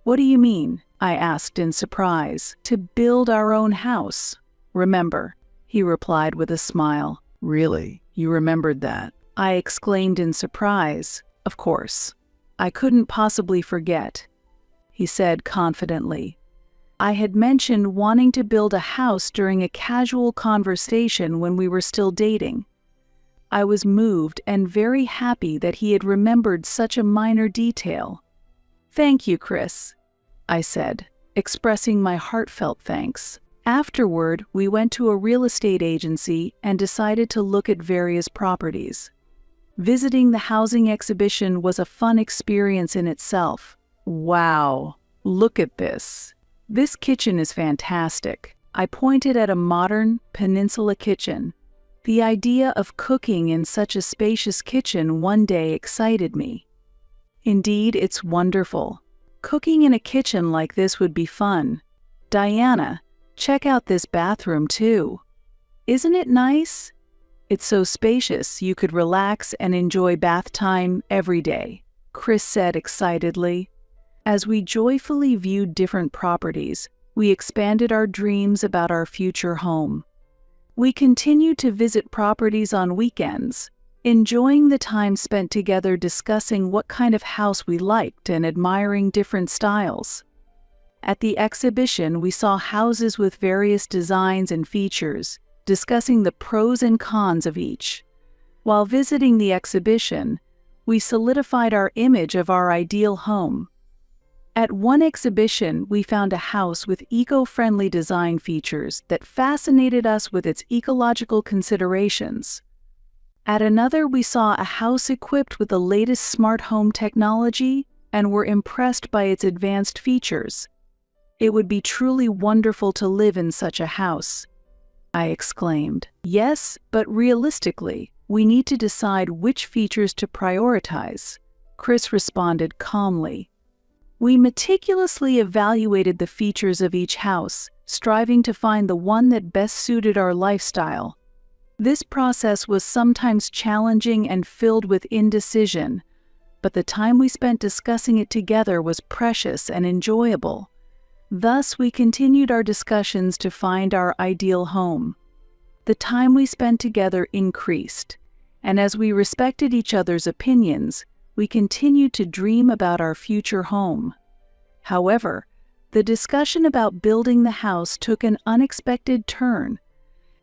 What do you mean?" I asked in surprise. "To build our own house. Remember," he replied with a smile. "Really? You remembered that?" I exclaimed in surprise. "Of course. I couldn't possibly forget," he said confidently. I had mentioned wanting to build a house during a casual conversation when we were still dating. I was moved and very happy that he had remembered such a minor detail. "Thank you, Chris," I said, expressing my heartfelt thanks. Afterward, we went to a real estate agency and decided to look at various properties. Visiting the housing exhibition was a fun experience in itself. "Wow, look at this. This kitchen is fantastic." I pointed at a modern peninsula kitchen. The idea of cooking in such a spacious kitchen one day excited me. "Indeed, it's wonderful. Cooking in a kitchen like this would be fun. Diana, check out this bathroom too. Isn't it nice? It's so spacious you could relax and enjoy bath time every day," Chris said excitedly. As we joyfully viewed different properties, we expanded our dreams about our future home. We continued to visit properties on weekends, enjoying the time spent together discussing what kind of house we liked and admiring different styles. At the exhibition, we saw houses with various designs and features, discussing the pros and cons of each. While visiting the exhibition, we solidified our image of our ideal home. At one exhibition, we found a house with eco-friendly design features that fascinated us with its ecological considerations. At another, we saw a house equipped with the latest smart home technology and were impressed by its advanced features. "It would be truly wonderful to live in such a house," I exclaimed. "Yes, but realistically, we need to decide which features to prioritize," Chris responded calmly. We meticulously evaluated the features of each house, striving to find the one that best suited our lifestyle. This process was sometimes challenging and filled with indecision, but the time we spent discussing it together was precious and enjoyable. Thus, we continued our discussions to find our ideal home. The time we spent together increased, and as we respected each other's opinions, we continued to dream about our future home. However, the discussion about building the house took an unexpected turn.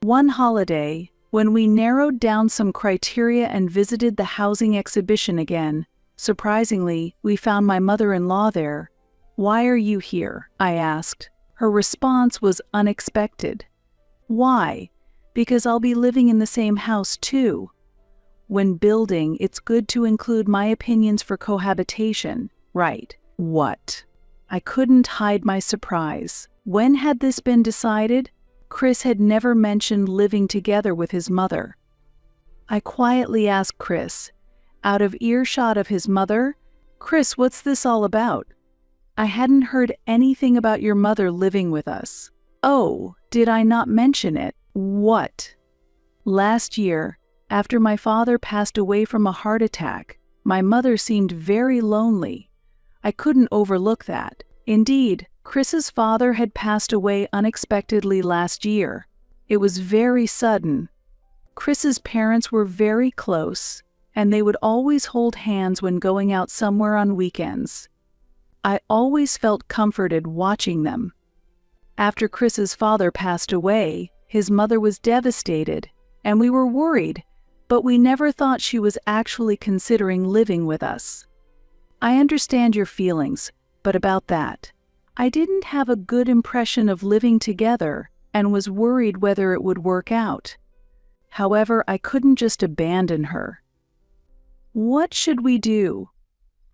One holiday, when we narrowed down some criteria and visited the housing exhibition again, surprisingly, we found my mother-in-law there. "Why are you here?" I asked. Her response was unexpected. "Why? Because I'll be living in the same house too." when building, it's good to include my opinions for cohabitation, right? What? I couldn't hide my surprise. When had this been decided? Chris had never mentioned living together with his mother. I quietly asked Chris, out of earshot of his mother, "Chris, what's this all about? I hadn't heard anything about your mother living with us." "Oh, did I not mention it? What?" "Last year, after my father passed away from a heart attack, my mother seemed very lonely. I couldn't overlook that. Indeed, Chris's father had passed away unexpectedly last year. It was very sudden. Chris's parents were very close, and they would always hold hands when going out somewhere on weekends. I always felt comforted watching them. After Chris's father passed away, his mother was devastated, and we were worried, but we never thought she was actually considering living with us. I understand your feelings, but about that, I didn't have a good impression of living together and was worried whether it would work out. However, I couldn't just abandon her. What should we do?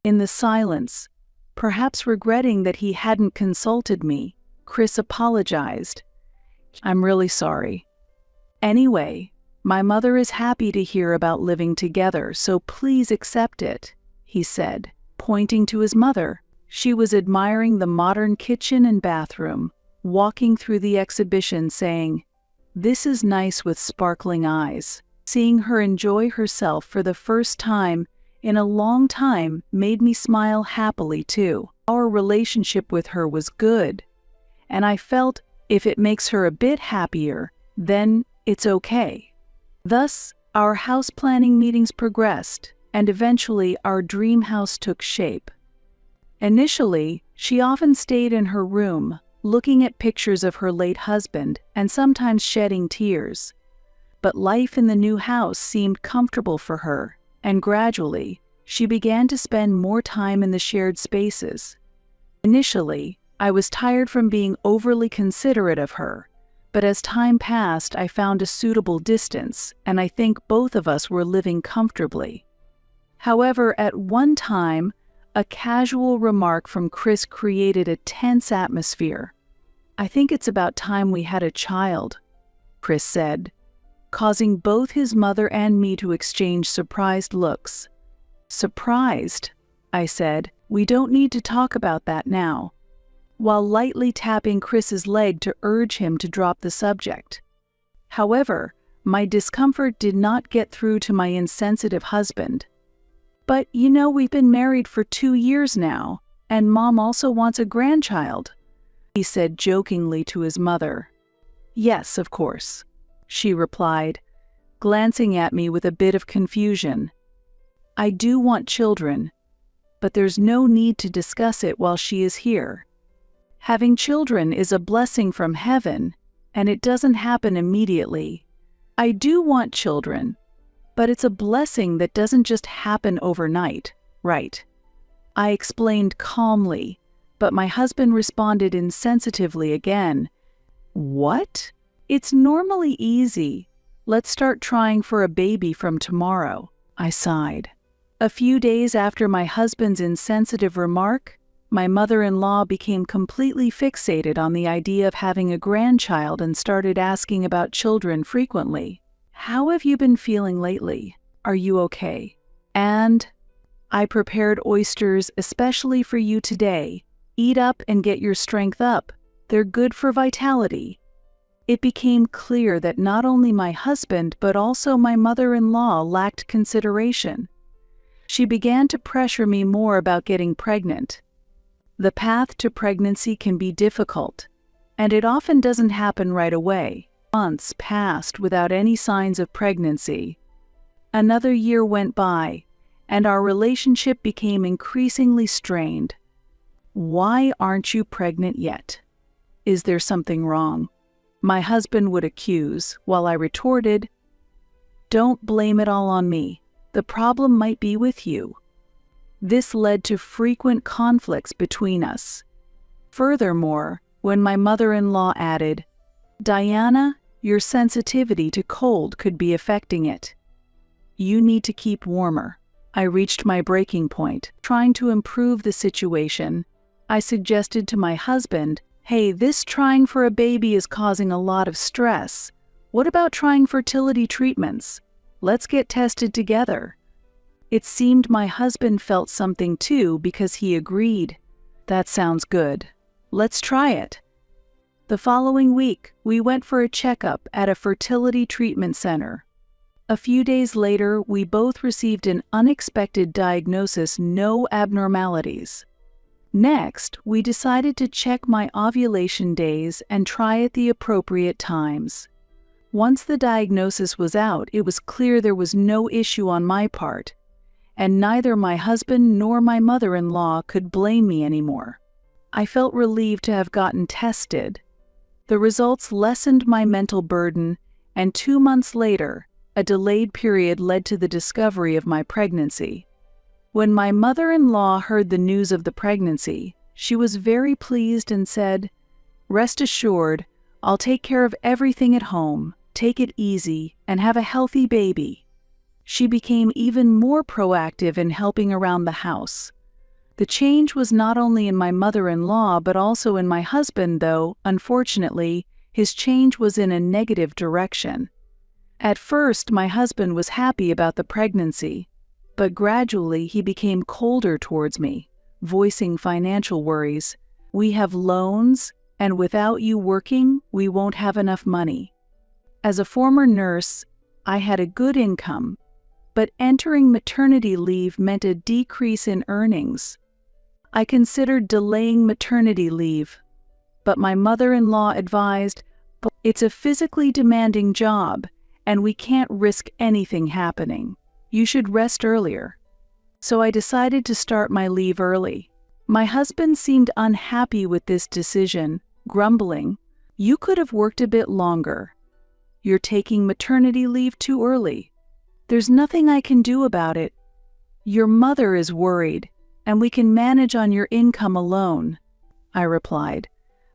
In the silence, perhaps regretting that he hadn't consulted me, Chris apologized. "I'm really sorry. Anyway, my mother is happy to hear about living together, so please accept it," he said, pointing to his mother. She was admiring the modern kitchen and bathroom, walking through the exhibition saying, "This is nice," with sparkling eyes. Seeing her enjoy herself for the first time in a long time made me smile happily too. Our relationship with her was good, and I felt if it makes her a bit happier, then it's okay. Thus, our house planning meetings progressed, and eventually our dream house took shape. Initially, she often stayed in her room, looking at pictures of her late husband and sometimes shedding tears. But life in the new house seemed comfortable for her, and gradually, she began to spend more time in the shared spaces. Initially, I was tired from being overly considerate of her, but as time passed, I found a suitable distance, and I think both of us were living comfortably. However, at one time, a casual remark from Chris created a tense atmosphere. "I think it's about time we had a child," Chris said, causing both his mother and me to exchange surprised looks. "Surprised?" I said. "We don't need to talk about that now," while lightly tapping Chris's leg to urge him to drop the subject. However, my discomfort did not get through to my insensitive husband. "But you know, we've been married for 2 years now, and Mom also wants a grandchild," he said jokingly to his mother. "Yes, of course," she replied, glancing at me with a bit of confusion. "I do want children, but there's no need to discuss it while she is here. Having children is a blessing from heaven, and it doesn't happen immediately. I do want children, but it's a blessing that doesn't just happen overnight, right?" I explained calmly, but my husband responded insensitively again. "What? It's normally easy. Let's start trying for a baby from tomorrow," I sighed. A few days after my husband's insensitive remark, my mother-in-law became completely fixated on the idea of having a grandchild and started asking about children frequently. "How have you been feeling lately? Are you okay? And I prepared oysters especially for you today. Eat up and get your strength up. They're good for vitality." It became clear that not only my husband but also my mother-in-law lacked consideration. She began to pressure me more about getting pregnant. The path to pregnancy can be difficult, and it often doesn't happen right away. Months passed without any signs of pregnancy. Another year went by, and our relationship became increasingly strained. "Why aren't you pregnant yet? Is there something wrong?" my husband would accuse, while I retorted, "Don't blame it all on me. The problem might be with you." This led to frequent conflicts between us. Furthermore, when my mother-in-law added, "Diana, your sensitivity to cold could be affecting it. You need to keep warmer. I reached my breaking point. Trying to improve the situation, I suggested to my husband, "Hey, this trying for a baby is causing a lot of stress. What about trying fertility treatments? Let's get tested together." It seemed my husband felt something too because he agreed. "That sounds good. Let's try it." The following week, we went for a checkup at a fertility treatment center. A few days later, we both received an unexpected diagnosis: no abnormalities. Next, we decided to check my ovulation days and try at the appropriate times. Once the diagnosis was out, it was clear there was no issue on my part, and neither my husband nor my mother-in-law could blame me anymore. I felt relieved to have gotten tested. The results lessened my mental burden, and 2 months later, a delayed period led to the discovery of my pregnancy. When my mother-in-law heard the news of the pregnancy, she was very pleased and said, "Rest assured, I'll take care of everything at home. Take it easy and have a healthy baby." She became even more proactive in helping around the house. The change was not only in my mother-in-law but also in my husband, though, unfortunately, his change was in a negative direction. At first, my husband was happy about the pregnancy, but gradually he became colder towards me, voicing financial worries. "We have loans, and without you working, we won't have enough money." As a former nurse, I had a good income, but entering maternity leave meant a decrease in earnings. I considered delaying maternity leave, but my mother-in-law advised, "It's a physically demanding job, and we can't risk anything happening. You should rest earlier." So I decided to start my leave early. My husband seemed unhappy with this decision, grumbling, "You could have worked a bit longer. You're taking maternity leave too early. There's nothing I can do about it. Your mother is worried, and we can manage on your income alone," I replied.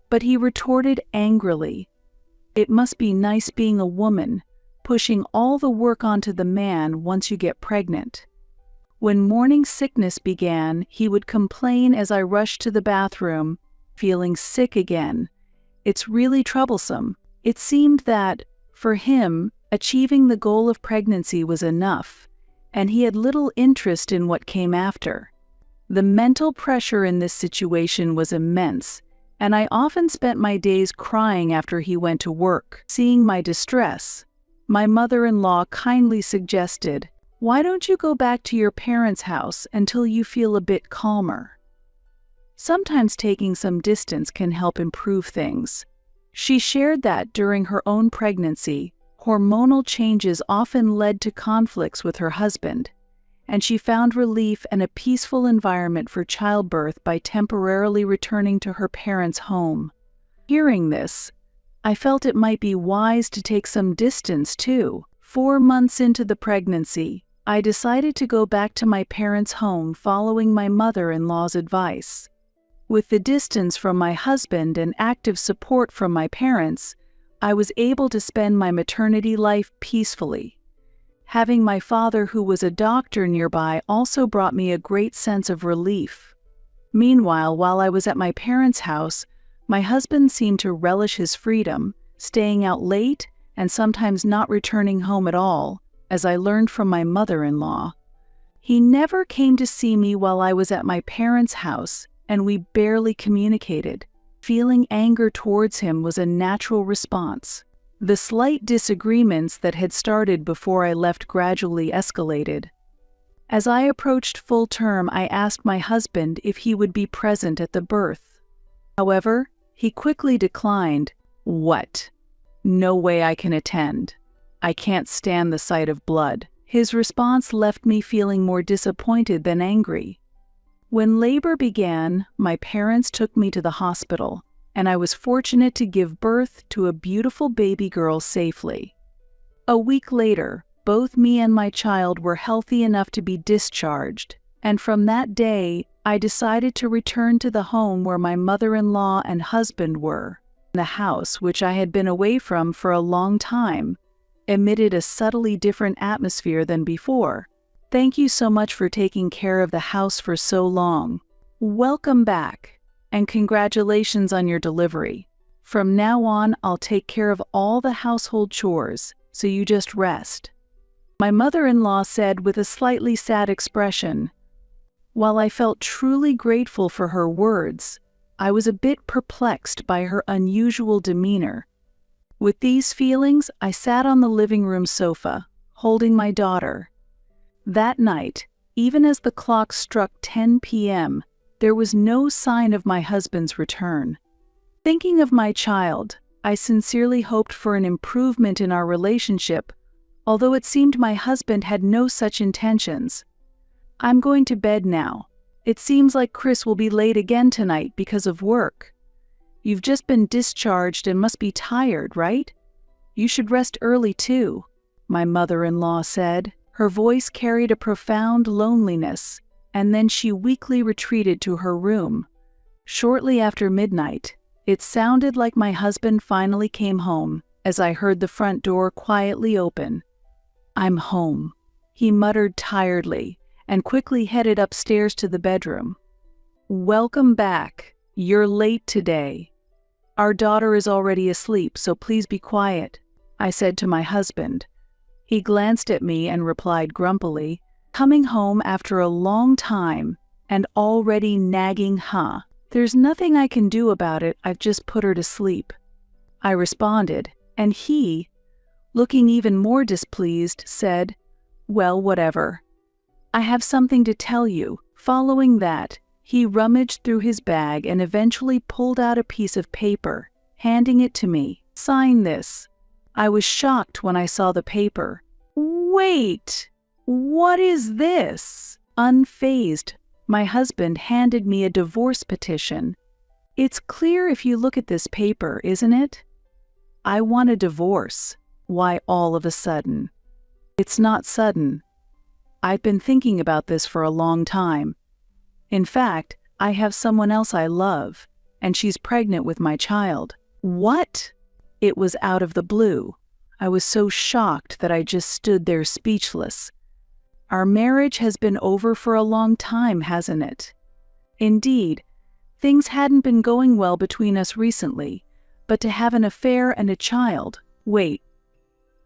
But he retorted angrily, "It must be nice being a woman, pushing all the work onto the man once you get pregnant." When morning sickness began, he would complain as I rushed to the bathroom, feeling sick again. It's really troublesome. It seemed that, for him, achieving the goal of pregnancy was enough, and he had little interest in what came after. The mental pressure in this situation was immense, and I often spent my days crying after he went to work. Seeing my distress, my mother-in-law kindly suggested, "Why don't you go back to your parents' house until you feel a bit calmer?" Sometimes taking some distance can help improve things. She shared that during her own pregnancy, hormonal changes often led to conflicts with her husband, and she found relief and a peaceful environment for childbirth by temporarily returning to her parents' home. Hearing this, I felt it might be wise to take some distance too. 4 months into the pregnancy, I decided to go back to my parents' home following my mother-in-law's advice. With the distance from my husband and active support from my parents, I was able to spend my maternity life peacefully. Having my father, who was a doctor, nearby also brought me a great sense of relief. Meanwhile, while I was at my parents' house, my husband seemed to relish his freedom, staying out late and sometimes not returning home at all, as I learned from my mother-in-law. He never came to see me while I was at my parents' house, and we barely communicated. Feeling anger towards him was a natural response. The slight disagreements that had started before I left gradually escalated. As I approached full term, I asked my husband if he would be present at the birth. However, he quickly declined. "What? No way I can attend. I can't stand the sight of blood." His response left me feeling more disappointed than angry. When labor began, my parents took me to the hospital, and I was fortunate to give birth to a beautiful baby girl safely. A week later, both me and my child were healthy enough to be discharged, and from that day, I decided to return to the home where my mother-in-law and husband were, the house which I had been away from for a long time. emitted a subtly different atmosphere than before. "Thank you so much for taking care of the house for so long. Welcome back, and congratulations on your delivery. From now on, I'll take care of all the household chores, so you just rest," my mother-in-law said with a slightly sad expression. While I felt truly grateful for her words, I was a bit perplexed by her unusual demeanor. With these feelings, I sat on the living room sofa, holding my daughter. That night, even as the clock struck 10 p.m., there was no sign of my husband's return. Thinking of my child, I sincerely hoped for an improvement in our relationship, although it seemed my husband had no such intentions. "I'm going to bed now. It seems like Chris will be late again tonight because of work. You've just been discharged and must be tired, right? You should rest early too," my mother-in-law said. Her voice carried a profound loneliness, and then she weakly retreated to her room. Shortly after midnight, it sounded like my husband finally came home as I heard the front door quietly open. "I'm home," he muttered tiredly, and quickly headed upstairs to the bedroom. "Welcome back. You're late today. Our daughter is already asleep, so please be quiet," I said to my husband. He glanced at me and replied grumpily, "Coming home after a long time and already nagging, huh? There's nothing I can do about it, I've just put her to sleep," I responded, and he, looking even more displeased, said, "Well, whatever. I have something to tell you." Following that, he rummaged through his bag and eventually pulled out a piece of paper, handing it to me. "Sign this." I was shocked when I saw the paper. "Wait, what is this?" Unfazed, my husband handed me a divorce petition. "It's clear if you look at this paper, isn't it? I want a divorce. Why all of a sudden?" "It's not sudden. I've been thinking about this for a long time. In fact, I have someone else I love, and she's pregnant with my child." "What?" It was out of the blue. I was so shocked that I just stood there speechless. Our marriage has been over for a long time, hasn't it? Indeed, things hadn't been going well between us recently, but to have an affair and a child— Wait,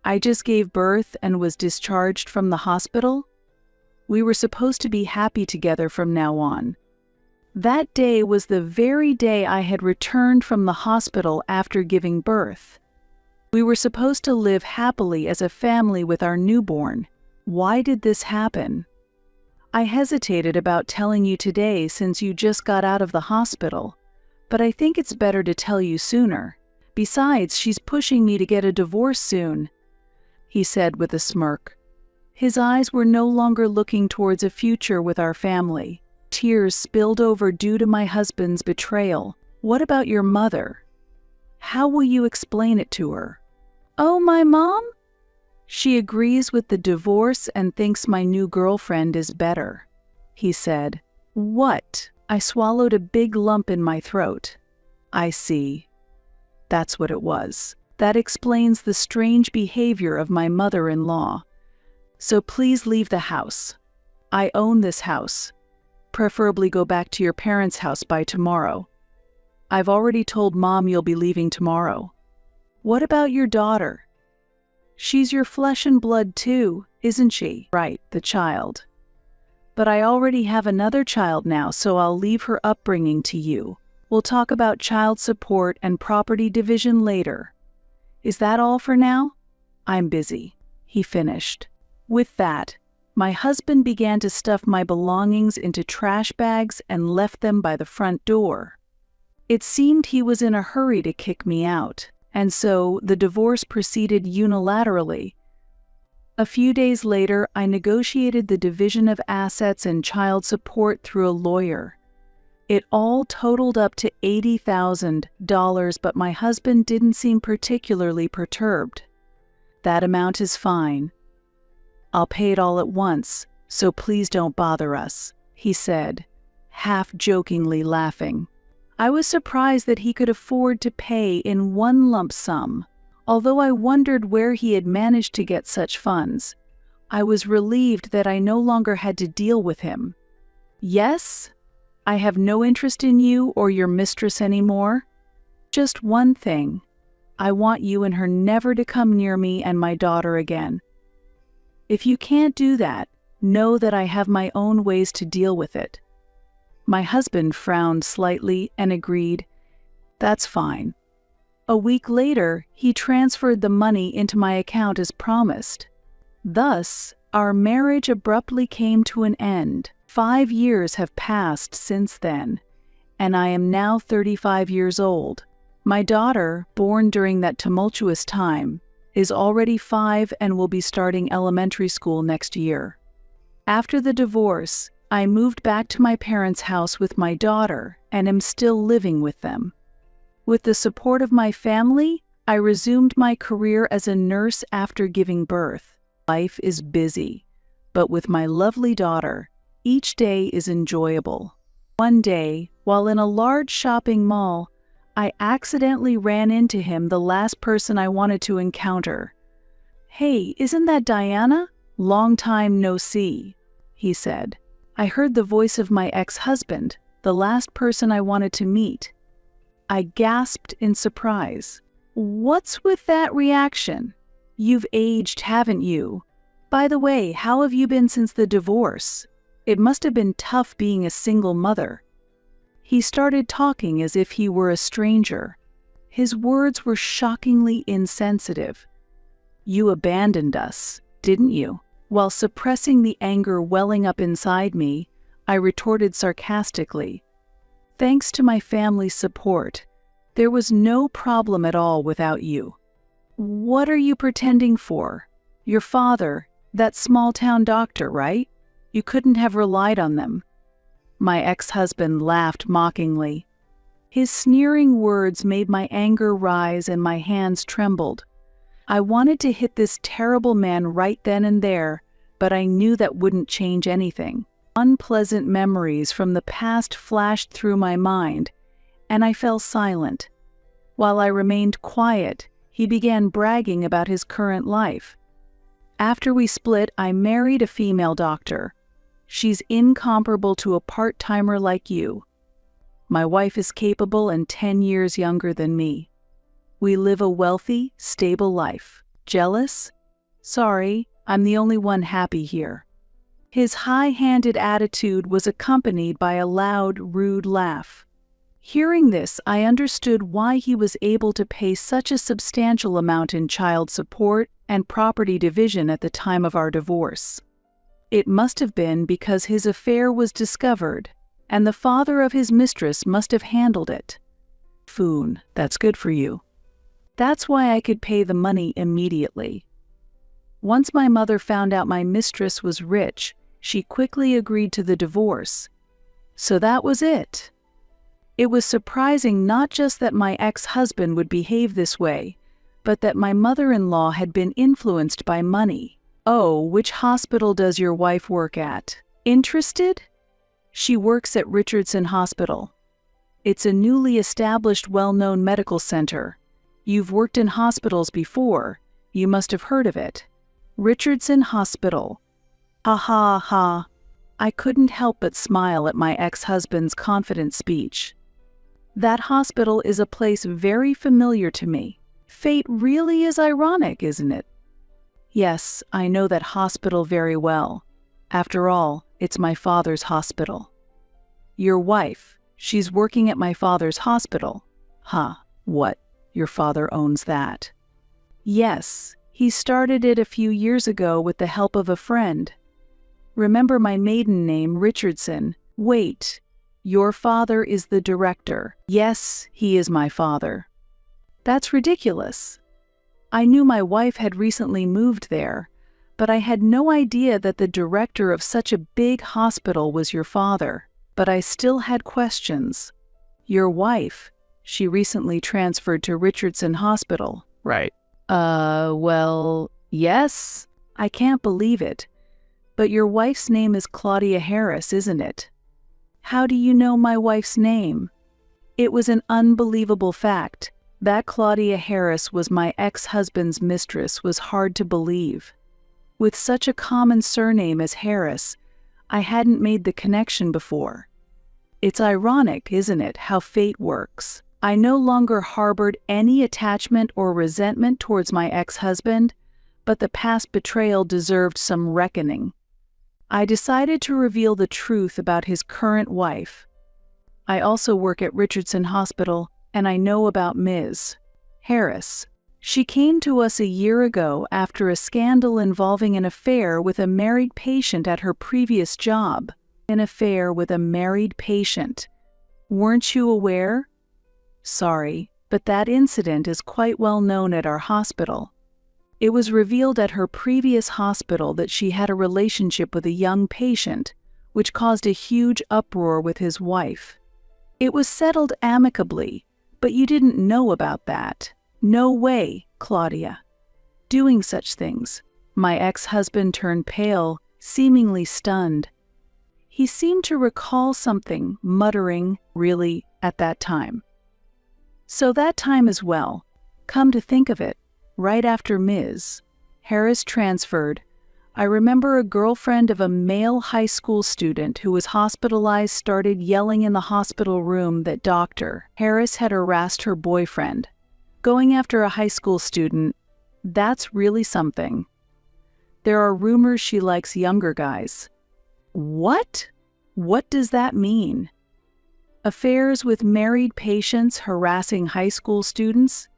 I just gave birth and was discharged from the hospital? We were supposed to be happy together from now on. That day was the very day I had returned from the hospital after giving birth. We were supposed to live happily as a family with our newborn. Why did this happen? I hesitated about telling you today since you just got out of the hospital, but I think it's better to tell you sooner. Besides, she's pushing me to get a divorce soon," he said with a smirk. His eyes were no longer looking towards a future with our family. Tears spilled over due to my husband's betrayal. "What about your mother? How will you explain it to her?" "Oh, my mom? She agrees with the divorce and thinks my new girlfriend is better," he said. "What?" I swallowed a big lump in my throat. "I see. That's what it was. That explains the strange behavior of my mother-in-law. So please leave the house. I own this house. Preferably go back to your parents' house by tomorrow. I've already told Mom you'll be leaving tomorrow." "What about your daughter? She's your flesh and blood too, isn't she?" "Right, the child. But I already have another child now, so I'll leave her upbringing to you. We'll talk about child support and property division later. Is that all for now? I'm busy," he finished. With that, my husband began to stuff my belongings into trash bags and left them by the front door. It seemed he was in a hurry to kick me out, and so the divorce proceeded unilaterally. A few days later, I negotiated the division of assets and child support through a lawyer. It all totaled up to $80,000, but my husband didn't seem particularly perturbed. "That amount is fine. I'll pay it all at once, so please don't bother us," he said, half-jokingly laughing. I was surprised that he could afford to pay in one lump sum, Although I wondered where he had managed to get such funds, I was relieved that I no longer had to deal with him. Yes, I have no interest in you or your mistress anymore. Just one thing. I want you and her never to come near me and my daughter again. If you can't do that, know that I have my own ways to deal with it." My husband frowned slightly and agreed, "That's fine." A week later, he transferred the money into my account as promised. Thus, our marriage abruptly came to an end. 5 years have passed since then, and I am now 35 years old. My daughter, born during that tumultuous time, is already 5 and will be starting elementary school next year. After the divorce, I moved back to my parents' house with my daughter and am still living with them. With the support of my family, I resumed my career as a nurse after giving birth. Life is busy, but with my lovely daughter, each day is enjoyable. One day, while in a large shopping mall, I accidentally ran into him, the last person I wanted to encounter. "Hey, isn't that Diana? Long time no see," he said. I heard the voice of my ex-husband, the last person I wanted to meet. I gasped in surprise. "What's with that reaction? You've aged, haven't you? By the way, how have you been since the divorce? It must have been tough being a single mother." He started talking as if he were a stranger. His words were shockingly insensitive. "You abandoned us, didn't you?" While suppressing the anger welling up inside me, I retorted sarcastically, "Thanks to my family's support, there was no problem at all without you." "What are you pretending for? Your father, that small-town doctor, right? You couldn't have relied on them." My ex-husband laughed mockingly. His sneering words made my anger rise and my hands trembled. I wanted to hit this terrible man right then and there, but I knew that wouldn't change anything. Unpleasant memories from the past flashed through my mind, and I fell silent. While I remained quiet, he began bragging about his current life. "After we split, I married a female doctor. She's incomparable to a part-timer like you. My wife is capable and 10 years younger than me. We live a wealthy, stable life. Jealous? Sorry, I'm the only one happy here." His high-handed attitude was accompanied by a loud, rude laugh. Hearing this, I understood why he was able to pay such a substantial amount in child support and property division at the time of our divorce. It must have been because his affair was discovered, and the father of his mistress must have handled it. "Foon, that's good for you." That's why I could pay the money immediately. Once my mother found out my mistress was rich, she quickly agreed to the divorce. So that was it. It was surprising not just that my ex-husband would behave this way, but that my mother-in-law had been influenced by money. "Oh, which hospital does your wife work at? Interested?" "She works at Richardson Hospital. It's a newly established, well-known medical center. You've worked in hospitals before. You must have heard of it. Richardson Hospital." Ha ha ha. I couldn't help but smile at my ex-husband's confident speech. That hospital is a place very familiar to me. Fate really is ironic, isn't it? Yes, I know that hospital very well. After all, it's my father's hospital. "Your wife, she's working at my father's hospital." "Huh, what? Your father owns that?" "Yes, he started it a few years ago with the help of a friend. Remember my maiden name, Richardson." "Wait, your father is the director." "Yes, he is my father." "That's ridiculous. I knew my wife had recently moved there, but I had no idea that the director of such a big hospital was your father." But I still had questions. "Your wife, she recently transferred to Richardson Hospital." Right. Well, yes. I can't believe it. But your wife's name is Claudia Harris, isn't it?" "How do you know my wife's name?" "It was an unbelievable fact. That Claudia Harris was my ex-husband's mistress was hard to believe. With such a common surname as Harris, I hadn't made the connection before. It's ironic, isn't it, how fate works? I no longer harbored any attachment or resentment towards my ex-husband, but the past betrayal deserved some reckoning. I decided to reveal the truth about his current wife. I also work at Richardson Hospital, and I know about Ms. Harris. She came to us a year ago after a scandal involving an affair with a married patient at her previous job. An affair with a married patient. Weren't you aware? Sorry, but that incident is quite well known at our hospital. It was revealed at her previous hospital that she had a relationship with a young patient, which caused a huge uproar with his wife. It was settled amicably, but you didn't know about that. No way, Claudia. Doing such things. My ex-husband turned pale, seemingly stunned. He seemed to recall something, muttering, really, at that time. So that time as well, come to think of it, right after Ms. Harris transferred, I remember a girlfriend of a male high school student who was hospitalized started yelling in the hospital room that Dr. Harris had harassed her boyfriend. Going after a high school student, that's really something. There are rumors she likes younger guys. What? What does that mean? Affairs with married patients harassing high school students?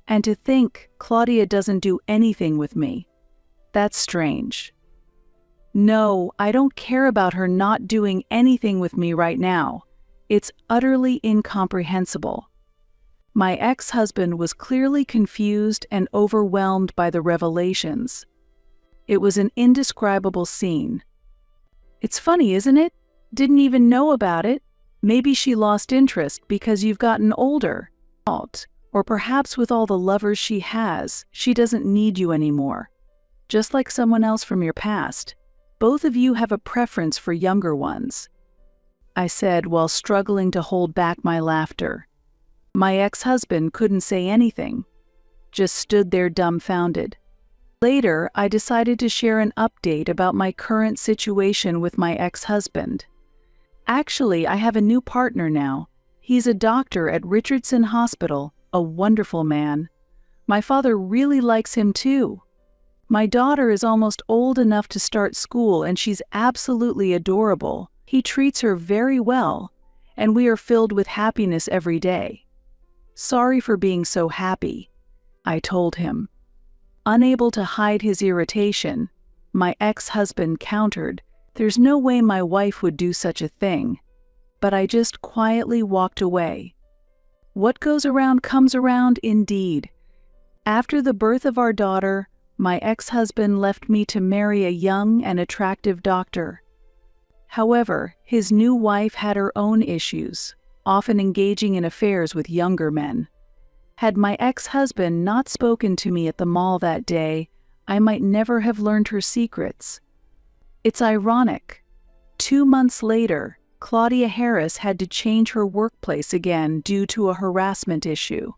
And to think Claudia doesn't do anything with me. That's strange. No, I don't care about her not doing anything with me right now. It's utterly incomprehensible. My ex-husband was clearly confused and overwhelmed by the revelations. It was an indescribable scene. It's funny, isn't it? Didn't even know about it. Maybe she lost interest because you've gotten older. Or perhaps with all the lovers she has, she doesn't need you anymore. Just like someone else from your past. Both of you have a preference for younger ones, I said while struggling to hold back my laughter. My ex-husband couldn't say anything, just stood there dumbfounded. Later, I decided to share an update about my current situation with my ex-husband. Actually, I have a new partner now. He's a doctor at Richardson Hospital, a wonderful man. My father really likes him too. My daughter is almost old enough to start school and she's absolutely adorable. He treats her very well, and we are filled with happiness every day. Sorry for being so happy, I told him. Unable to hide his irritation, my ex-husband countered, "There's no way my wife would do such a thing." But I just quietly walked away. What goes around comes around indeed. After the birth of our daughter, my ex-husband left me to marry a young and attractive doctor. However, his new wife had her own issues, often engaging in affairs with younger men. Had my ex-husband not spoken to me at the mall that day, I might never have learned her secrets. It's ironic. 2 months later, Claudia Harris had to change her workplace again due to a harassment issue.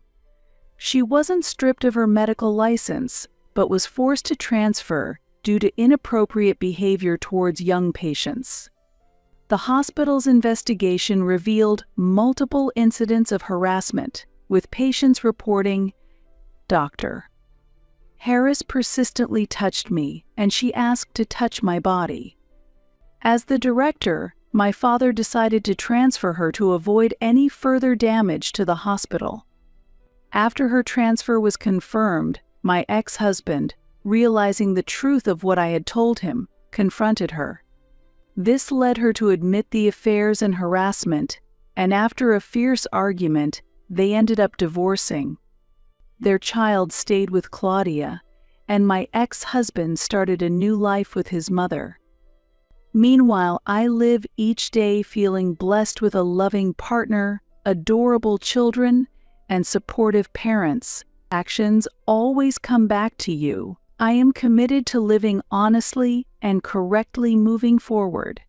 She wasn't stripped of her medical license, but was forced to transfer due to inappropriate behavior towards young patients. The hospital's investigation revealed multiple incidents of harassment, with patients reporting, "Dr. Harris persistently touched me, and she asked to touch my body." As the director, my father decided to transfer her to avoid any further damage to the hospital. After her transfer was confirmed, my ex-husband, realizing the truth of what I had told him, confronted her. This led her to admit the affairs and harassment, and after a fierce argument, they ended up divorcing. Their child stayed with Claudia, and my ex-husband started a new life with his mother. Meanwhile, I live each day feeling blessed with a loving partner, adorable children, and supportive parents. Actions always come back to you. I am committed to living honestly and correctly moving forward.